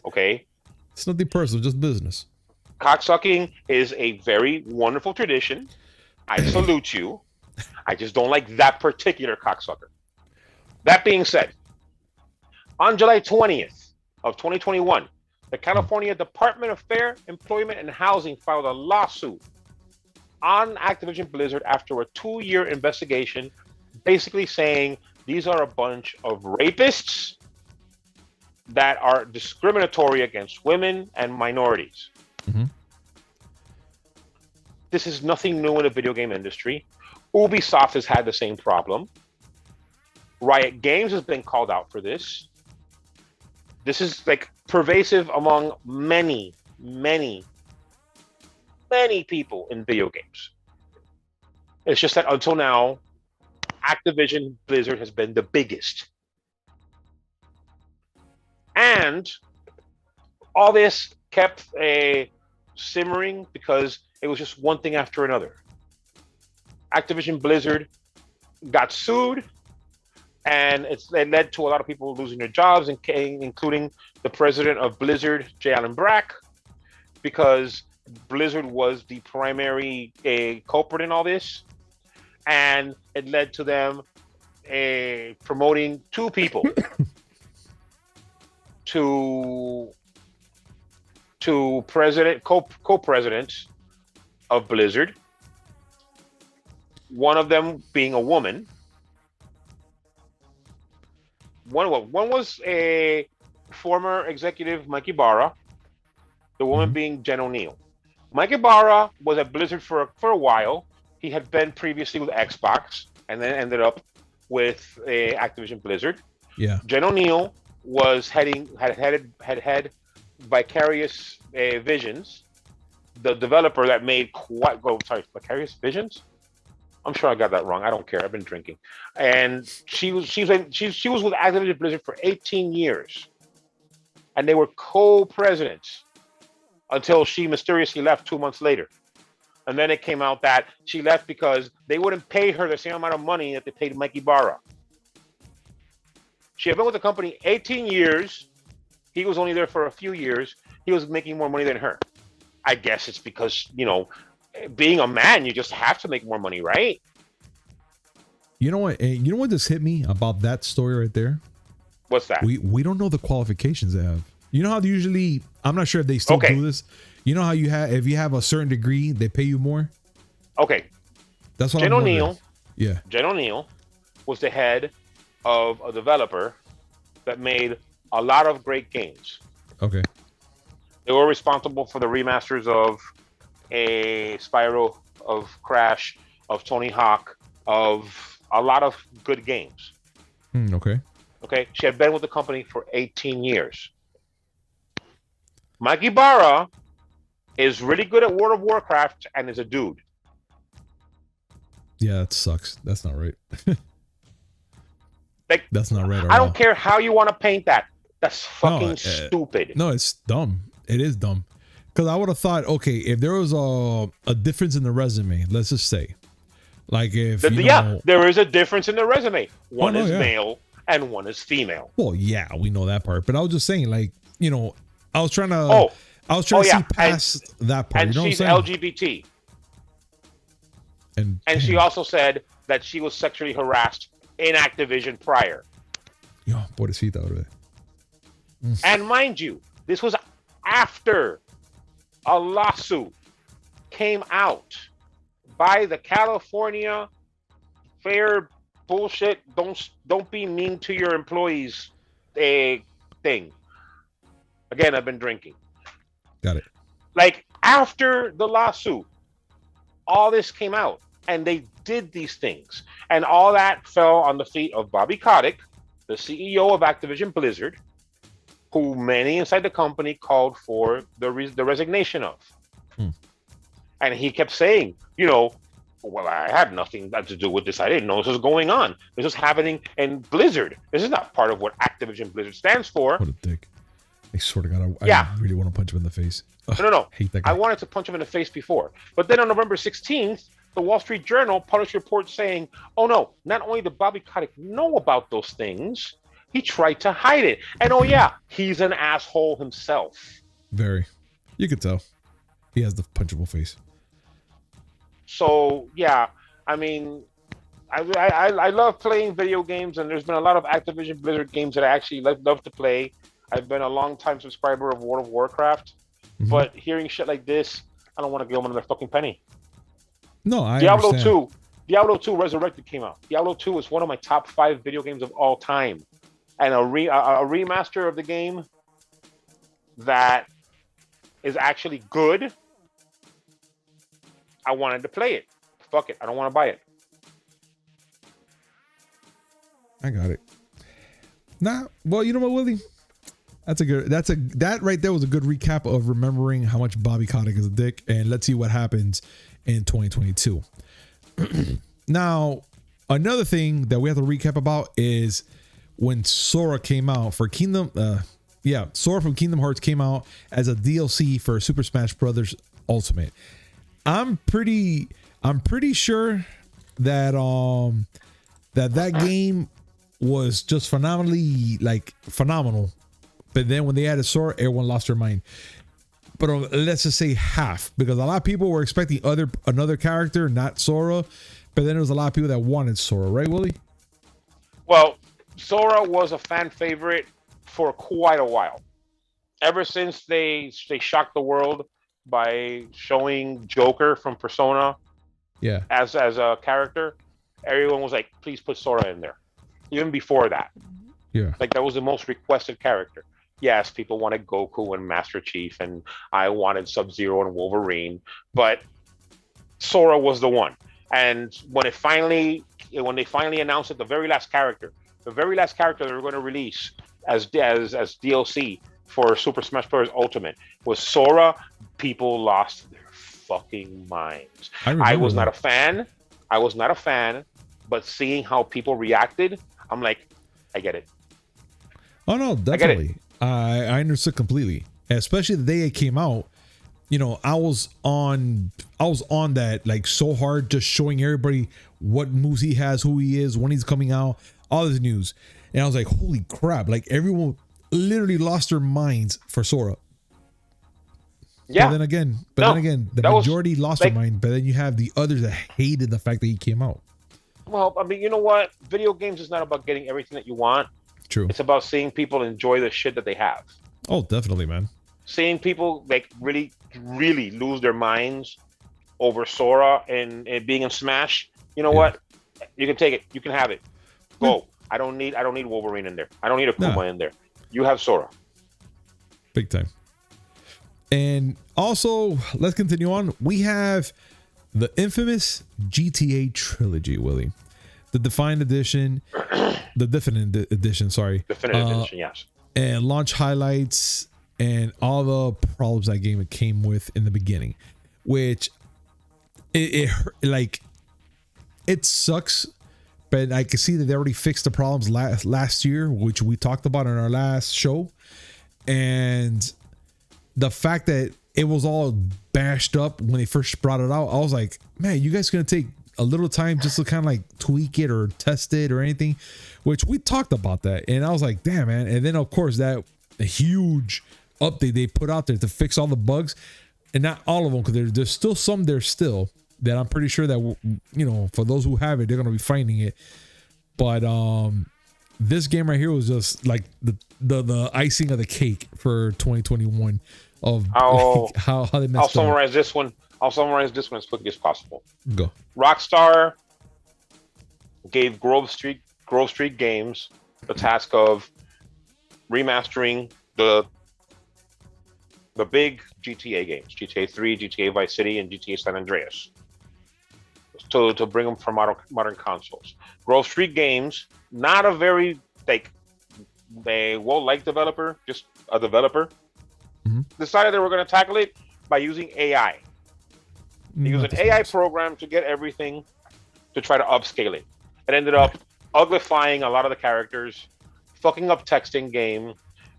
Okay? It's nothing personal, just business. Cocksucking is a very wonderful tradition. I salute you. I just don't like that particular cocksucker. That being said, on July 20th of 2021, the California Department of Fair, Employment, and Housing filed a lawsuit on Activision Blizzard after a 2-year investigation, basically saying these are a bunch of rapists that are discriminatory against women and minorities. This is nothing new in the video game industry. Ubisoft has had the same problem. Riot Games has been called out for this. This is like pervasive among many people in video games. It's just that until now, Activision Blizzard has been the biggest. And all this kept simmering because it was just one thing after another. Activision Blizzard got sued, and it led to a lot of people losing their jobs, including the president of Blizzard, J. Allen Brack, because Blizzard was the primary culprit in all this, and it led to them promoting 2 people to co-presidents of Blizzard. One of them being a woman. One was a former executive, Mike Ibarra. The woman being Jen O'Neill. Mike Ibarra was at Blizzard for a while. He had been previously with Xbox and then ended up with Activision Blizzard. Yeah. Jen O'Neill was had Vicarious Visions, the developer that made Vicarious Visions. I'm sure I got that wrong. I don't care. I've been drinking. And she was with Activision Blizzard for 18 years, and they were co-presidents until she mysteriously left 2 months later. And then it came out that she left because they wouldn't pay her the same amount of money that they paid Mike Ibarra. She had been with the company 18 years. He was only there for a few years. He was making more money than her. I guess it's because, being a man, you just have to make more money, right? You know what? You know what just hit me about that story right there? What's that? We don't know the qualifications they have. You know how usually, I'm not sure if they still do this. You know how if you have a certain degree, they pay you more? Okay. That's what Jen I'm wondering. O'Neill. Yeah. Jen O'Neill was the head of a developer that made a lot of great games. Okay. They were responsible for the remasters of a Spyro, of Crash, of Tony Hawk, of a lot of good games. Okay. Okay. She had been with the company for 18 years. Mike Ibarra is really good at World of Warcraft and is a dude. Yeah, that sucks. That's not right. Like, that's not right at all. I don't care how you want to paint that. That's fucking stupid. No, it's dumb. It is dumb. Because I would have thought, okay, if there was a difference in the resume, let's just say, like if there is a difference in the resume. One is male and one is female. Well, yeah, we know that part. But I was just saying, like, I was trying to see past that part. And you know she's what I'm saying? LGBT. And she also said that she was sexually harassed in Activision prior. Yo, pobrecita over there. And mind you, this was after a lawsuit came out by the California fair bullshit. Don't be mean to your employees thing. Again, I've been drinking. Got it. Like after the lawsuit, all this came out and they did these things. And all that fell on the feet of Bobby Kotick, the CEO of Activision Blizzard, who many inside the company called for the resignation of. And he kept saying, well, I had nothing to do with this. I didn't know this was going on. This was happening in Blizzard. This is not part of what Activision Blizzard stands for. What a dick. I swear to God, I really want to punch him in the face. Ugh, no. Hate that guy. I wanted to punch him in the face before. But then on November 16th, the Wall Street Journal published a report saying, oh no, not only did Bobby Kotick know about those things, he tried to hide it. And oh yeah, he's an asshole himself. Very. You could tell. He has the punchable face. So yeah, I mean, I love playing video games, and there's been a lot of Activision Blizzard games that I actually love to play. I've been a long-time subscriber of World of Warcraft, but hearing shit like this, I don't want to give them another fucking penny. No, I Diablo understand. 2, Diablo 2 Resurrected came out. Diablo 2 is one of my top 5 video games of all time, and a remaster of the game that is actually good. I wanted to play it. Fuck it, I don't want to buy it. I got it. Nah, well, you know what, Willie? That right there was a good recap of remembering how much Bobby Kotick is a dick, and let's see what happens in 2022. Now, another thing that we have to recap about is when Sora came out for Kingdom. Sora from Kingdom Hearts came out as a DLC for Super Smash Bros. Ultimate. I'm pretty sure that that game was just phenomenal. But then when they added Sora, everyone lost their mind. But let's just say half, because a lot of people were expecting another character, not Sora. But then there was a lot of people that wanted Sora, right, Willie? Well, Sora was a fan favorite for quite a while. Ever since they shocked the world by showing Joker from Persona as a character, everyone was like, please put Sora in there. Even before that. Yeah. Like that was the most requested character. Yes, people wanted Goku and Master Chief, and I wanted Sub-Zero and Wolverine, but Sora was the one. And when they finally announced it, the very last character they were going to release as DLC for Super Smash Bros. Ultimate was Sora, people lost their fucking minds. I was not a fan, but seeing how people reacted, I'm like, I get it. Oh no, definitely. I understood completely. Especially the day it came out. I was on that like so hard, just showing everybody what moves he has, who he is, when he's coming out, all this news. And I was like, holy crap. Like everyone literally lost their minds for Sora. Yeah. But then again, the majority lost their mind. But then you have the others that hated the fact that he came out. Well, I mean, you know what? Video games is not about getting everything that you want. True. It's about seeing people enjoy the shit that they have. Oh, definitely, man. Seeing people like really, really lose their minds over Sora and being in Smash. You know what? You can take it. You can have it. Go. I don't need Wolverine in there. I don't need Akuma in there. You have Sora. Big time. And also, let's continue on. We have the infamous GTA trilogy, Willie. The Defined Edition, the Definitive Edition, sorry. Definitive Edition, yes. And launch highlights and all the problems that game came with in the beginning, which it sucks. But I can see that they already fixed the problems last year, which we talked about in our last show. And the fact that it was all bashed up when they first brought it out, I was like, man, you guys gonna take a little time just to kind of like tweak it or test it or anything, which we talked about that. And I was like, damn, man. And then of course that huge update they put out there to fix all the bugs, and not all of them, because there's still some there still that I'm pretty sure that, you know, for those who have it, they're gonna be finding it. But this game right here was just like the icing of the cake for 2021 of how they messed up. I'll summarize this one as quickly as possible. Go. Rockstar gave Grove Street Games the task of remastering the big GTA games, GTA 3, GTA Vice City, and GTA San Andreas, to bring them for modern consoles. Grove Street Games, not a very well-liked developer, just a developer, decided they were going to tackle it by using AI. They used an AI program to get everything to try to upscale it. It ended up uglifying a lot of the characters, fucking up texting game,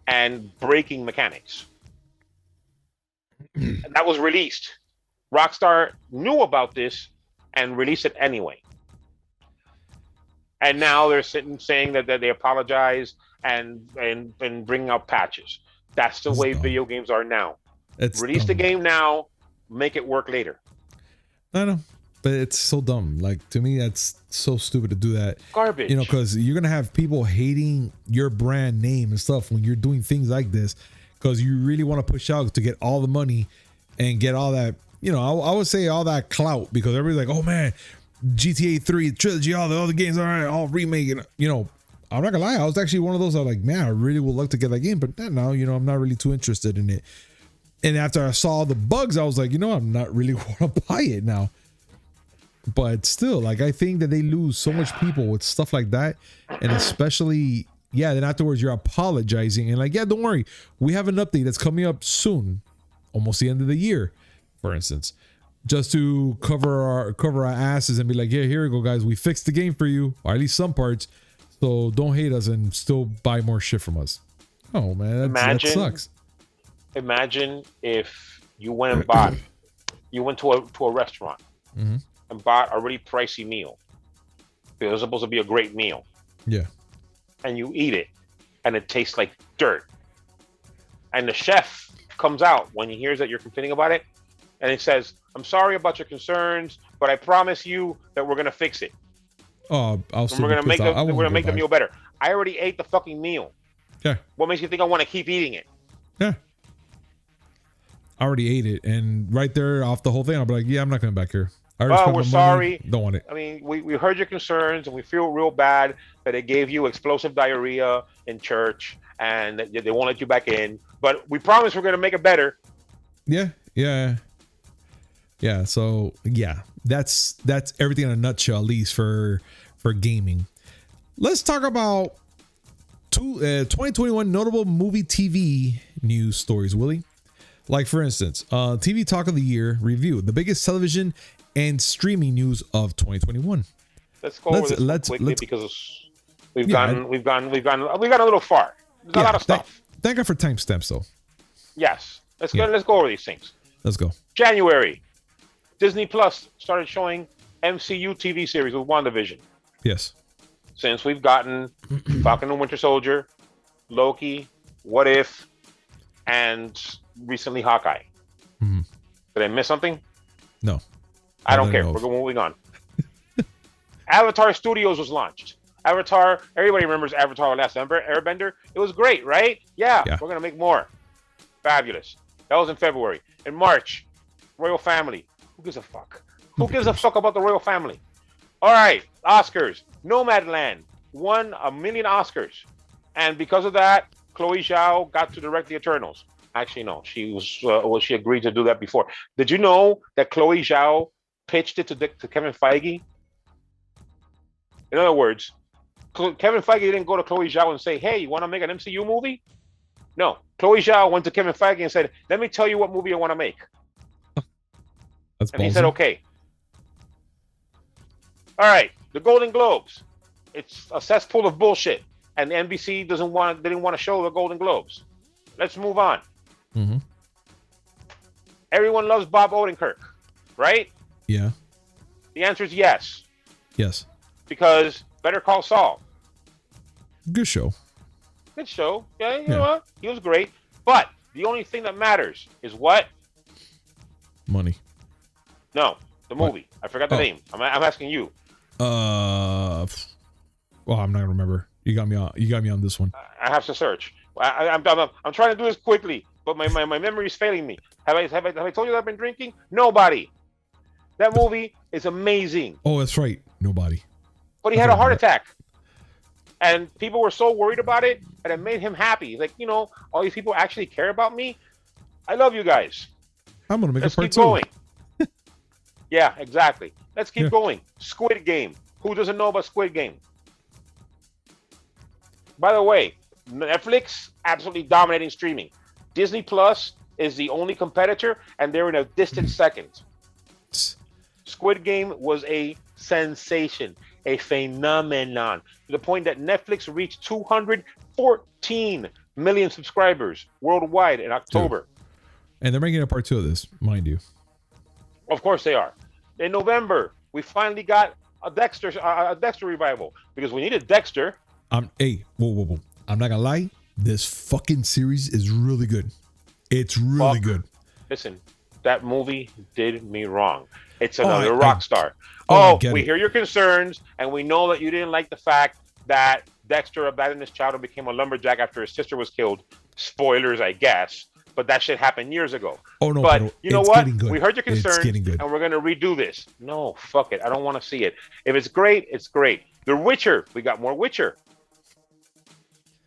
and breaking mechanics. And that was released. Rockstar knew about this and released it anyway. And now they're saying that they apologize and bringing out patches. That's the way video games are now. Release the game now, make it work later. I know, but it's so dumb. Like, to me, that's so stupid to do that. Garbage. You know, because you're gonna have people hating your brand name and stuff when you're doing things like this, because you really want to push out to get all the money and get all that. You know, I would say all that clout, because everybody's like, oh man, GTA 3 trilogy, all the other games, all right, all remaking. You know, I'm not gonna lie, I was actually one of those. I was like, man, I really would love to get that game, but now, you know, I'm not really too interested in it. And after I saw the bugs, I was like, you know, I'm not really want to buy it now. But still, like, I think that they lose so much people with stuff like that. And especially, then afterwards you're apologizing and like, don't worry, we have an update that's coming up soon, almost the end of the year, for instance, just to cover our asses and be like, here we go, guys, we fixed the game for you, or at least some parts, so don't hate us and still buy more shit from us. Oh man, that sucks. Imagine if you went and bought, you went to a restaurant and bought a really pricey meal. It was supposed to be a great meal. Yeah. And you eat it and it tastes like dirt. And the chef comes out when he hears that you're complaining about it, and he says, I'm sorry about your concerns, but I promise you that we're gonna fix it. Oh, we're gonna make the meal better. I already ate the fucking meal. Yeah. What makes you think I want to keep eating it? Yeah. I already ate it, and right there off the whole thing, I'll be like, yeah, I'm not coming back here. We're sorry. Don't want it. I mean, we heard your concerns, and we feel real bad that it gave you explosive diarrhea in church, and that they won't let you back in. But we promise we're gonna make it better. Yeah. So that's everything in a nutshell, at least for gaming. Let's talk about 2021 notable movie TV news stories, Willie. Like, for instance, TV Talk of the Year review, the biggest television and streaming news of 2021. Let's go over this quickly because we've gone a little far. There's a lot of stuff. Thank God for timestamps, though. Yes. Let's go over these things. Let's go. January, Disney Plus started showing MCU TV series with WandaVision. Yes. since we've gotten Falcon and Winter Soldier, Loki, What If, and recently Hawkeye. Mm-hmm. Did I miss something? No. I don't care. We're moving on. Avatar Studios was launched. Avatar, everybody remembers Avatar Last Airbender. It was great, right? Yeah. We're going to make more. Fabulous. That was in February. In March, Royal Family. Who gives a fuck? Who gives a fuck about the Royal Family? All right, Oscars. Nomadland won 1 million Oscars. And because of that, Chloe Zhao got to direct The Eternals. Actually, no. She was she agreed to do that before. Did you know that Chloe Zhao pitched it to Kevin Feige? In other words, Kevin Feige didn't go to Chloe Zhao and say, hey, you want to make an MCU movie? No. Chloe Zhao went to Kevin Feige and said, let me tell you what movie I want to make. That's and he said, okay. All right. The Golden Globes. It's a cesspool of bullshit. And the NBC didn't want to show the Golden Globes. Let's move on. Mm-hmm. Everyone loves Bob Odenkirk, right? Yeah. The answer is yes. Yes. Because Better Call Saul. Good show. Good show. Yeah, you know what? He was great. But the only thing that matters is what? Money. No, the movie. I forgot the name. I'm asking you. Well, I'm not gonna remember. You got me on this one. I have to search. I'm trying to do this quickly, but my memory is failing me. Have I told you that I've been drinking? Nobody. That movie is amazing. Oh, that's right. Nobody. But he had a heart attack. And people were so worried about it, and it made him happy. Like, all these people actually care about me. I love you guys. I'm going to make Let's a part keep 2. going. Yeah, exactly. Let's keep going. Squid Game. Who doesn't know about Squid Game? By the way, Netflix, absolutely dominating streaming. Disney Plus is the only competitor, and they're in a distant second. Squid Game was a sensation, a phenomenon, to the point that Netflix reached 214 million subscribers worldwide in October. And they're making a part 2 of this, mind you. Of course they are. In November, we finally got a Dexter revival, because we needed Dexter. Hey, whoa. I'm not gonna lie. This fucking series is really good. It's really good. Listen, that movie did me wrong. It's Oh, another I- rock I- star. I Oh, get we it. hear your concerns, and we know that you didn't like the fact that Dexter abandoned his child and became a lumberjack after his sister was killed. Spoilers, I guess. But that shit happened years ago. Oh no, But you know it's what? getting good. We heard your It's concerns, getting good. and we're going to redo this. No, fuck it. I don't want to see it. If it's great, it's great. The Witcher. We got more Witcher.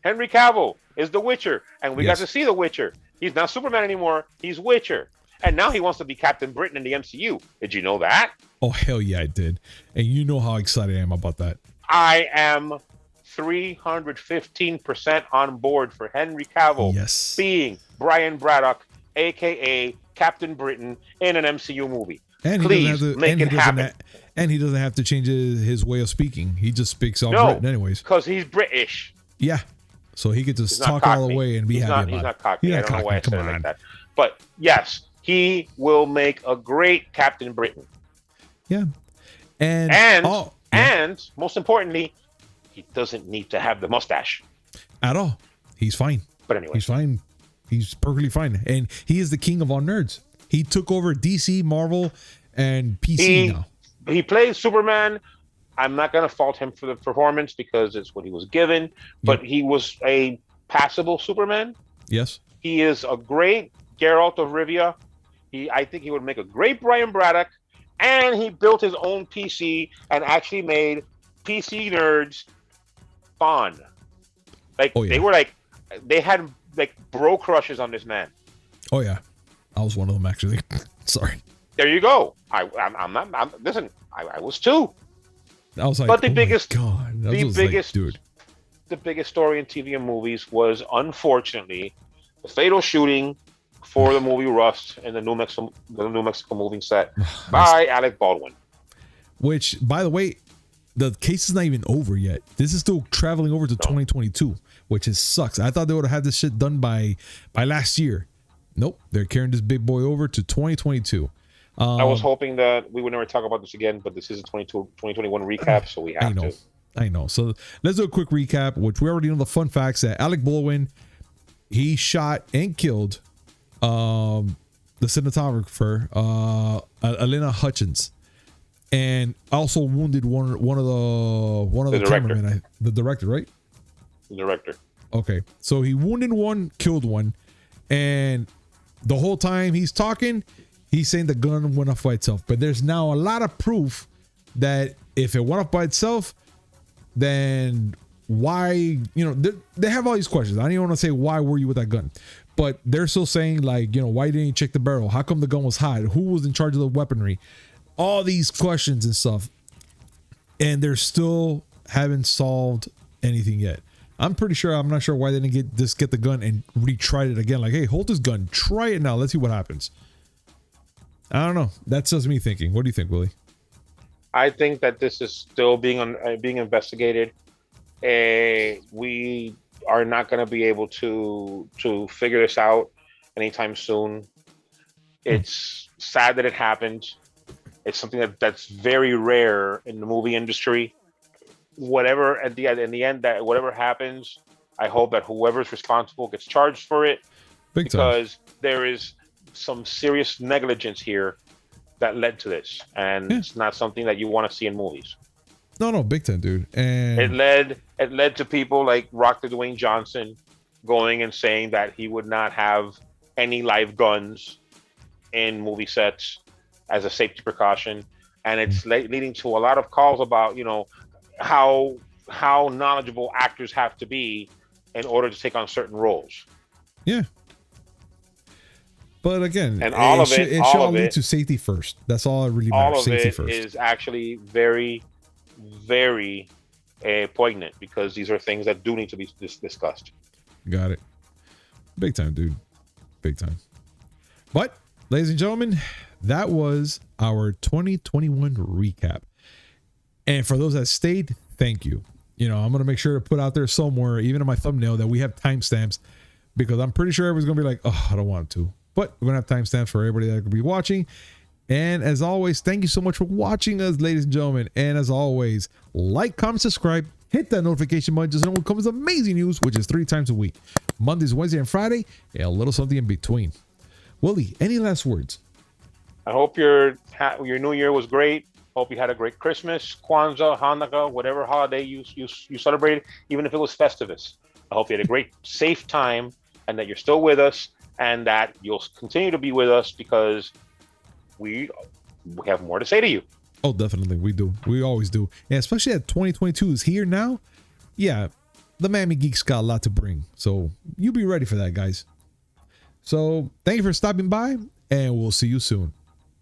Henry Cavill is the Witcher, and we got to see the Witcher. He's not Superman anymore. He's Witcher. And now he wants to be Captain Britain in the MCU. Did you know that? Oh hell yeah, I did. And you know how excited I am about that. I am 315% on board for Henry Cavill being Brian Braddock, a.k.a. Captain Britain, in an MCU movie. And Please make it happen. And he doesn't have to change his way of speaking. He just speaks all No, Britain anyways. because he's British. Yeah. So he could just He's not talk all the cockney. way and be He's happy not, about He's it. not cocky. He's I not don't know why I cocky, said it come like on. that. But yes, he will make a great Captain Britain. Yeah. And and most importantly, he doesn't need to have the mustache at all. He's fine. But anyway, he's fine. He's perfectly fine. And he is the king of all nerds. He took over DC, Marvel, and PC now. He plays Superman. I'm not going to fault him for the performance because it's what he was given, but he was a passable Superman. Yes. He is a great Geralt of Rivia. I think he would make a great Brian Braddock, and he built his own PC and actually made PC nerds fond. They had bro crushes on this man. Oh yeah, I was one of them actually. Sorry. There you go. Listen, I was too. I was like, but the oh biggest, my God. The biggest story in TV and movies was unfortunately the fatal shooting for the movie Rust in the New Mexico moving set by Alec Baldwin. Which, by the way, the case is not even over yet. This is still traveling over to 2022, which sucks. I thought they would have had this shit done by last year. Nope, they're carrying this big boy over to 2022. I was hoping that we would never talk about this again, but this is a 2021 recap, so we have to. I know. So let's do a quick recap, which we already know the fun facts that Alec Baldwin, he shot and killed the cinematographer, Alina Hutchins, and also wounded one of the cameramen, the director, right? The director. Okay, so he wounded one, killed one, and the whole time he's talking, he's saying the gun went off by itself. But there's now a lot of proof that if it went off by itself, then why, you know, they have all these questions. I don't even want to say why were you with that gun, but they're still saying, like, you know, why didn't you check the barrel? How come the gun was hot? Who was in charge of the weaponry? All these questions and stuff, and they're still haven't solved anything yet. I'm not sure why they didn't get the gun and retry it again. Like, hey, hold this gun, try it now, let's see what happens. I don't know. That's just me thinking. What do you think, Willie? I think that this is still being investigated. We are not going to be able to figure this out anytime soon. It's sad that it happened. It's something that's very rare in the movie industry. Whatever in the end, that whatever happens, I hope that whoever's responsible gets charged for it. Big time. Because there is some serious negligence here that led to this, and it's not something that you want to see in movies. No, big time, dude. And it led to people like Dr. Dwayne Johnson going and saying that he would not have any live guns in movie sets as a safety precaution, and it's leading to a lot of calls about, you know, how knowledgeable actors have to be in order to take on certain roles. Yeah. But again, and all of it should all lead to safety first. That's all it really matters. All of safety it first is actually very, very poignant, because these are things that do need to be discussed. Got it. Big time, dude. Big time. But, ladies and gentlemen, that was our 2021 recap. And for those that stayed, thank you. You know, I'm going to make sure to put out there somewhere, even in my thumbnail, that we have timestamps, because I'm pretty sure everyone's going to be like, oh, I don't want to. But we're going to have timestamps for everybody that could be watching. And as always, thank you so much for watching us, ladies and gentlemen. And as always, like, comment, subscribe, hit that notification button just so when comes amazing news, which is 3 times a week. Mondays, Wednesday, and Friday, and a little something in between. Willie, any last words? I hope your New Year was great. Hope you had a great Christmas, Kwanzaa, Hanukkah, whatever holiday you celebrated, even if it was Festivus. I hope you had a great, safe time, and that you're still with us, and that you'll continue to be with us, because we have more to say to you. Oh, definitely. We do. We always do. And especially that 2022 is here now. Yeah, the Miami Geeks got a lot to bring. So you be ready for that, guys. So thank you for stopping by, and we'll see you soon.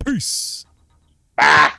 Peace. Ah!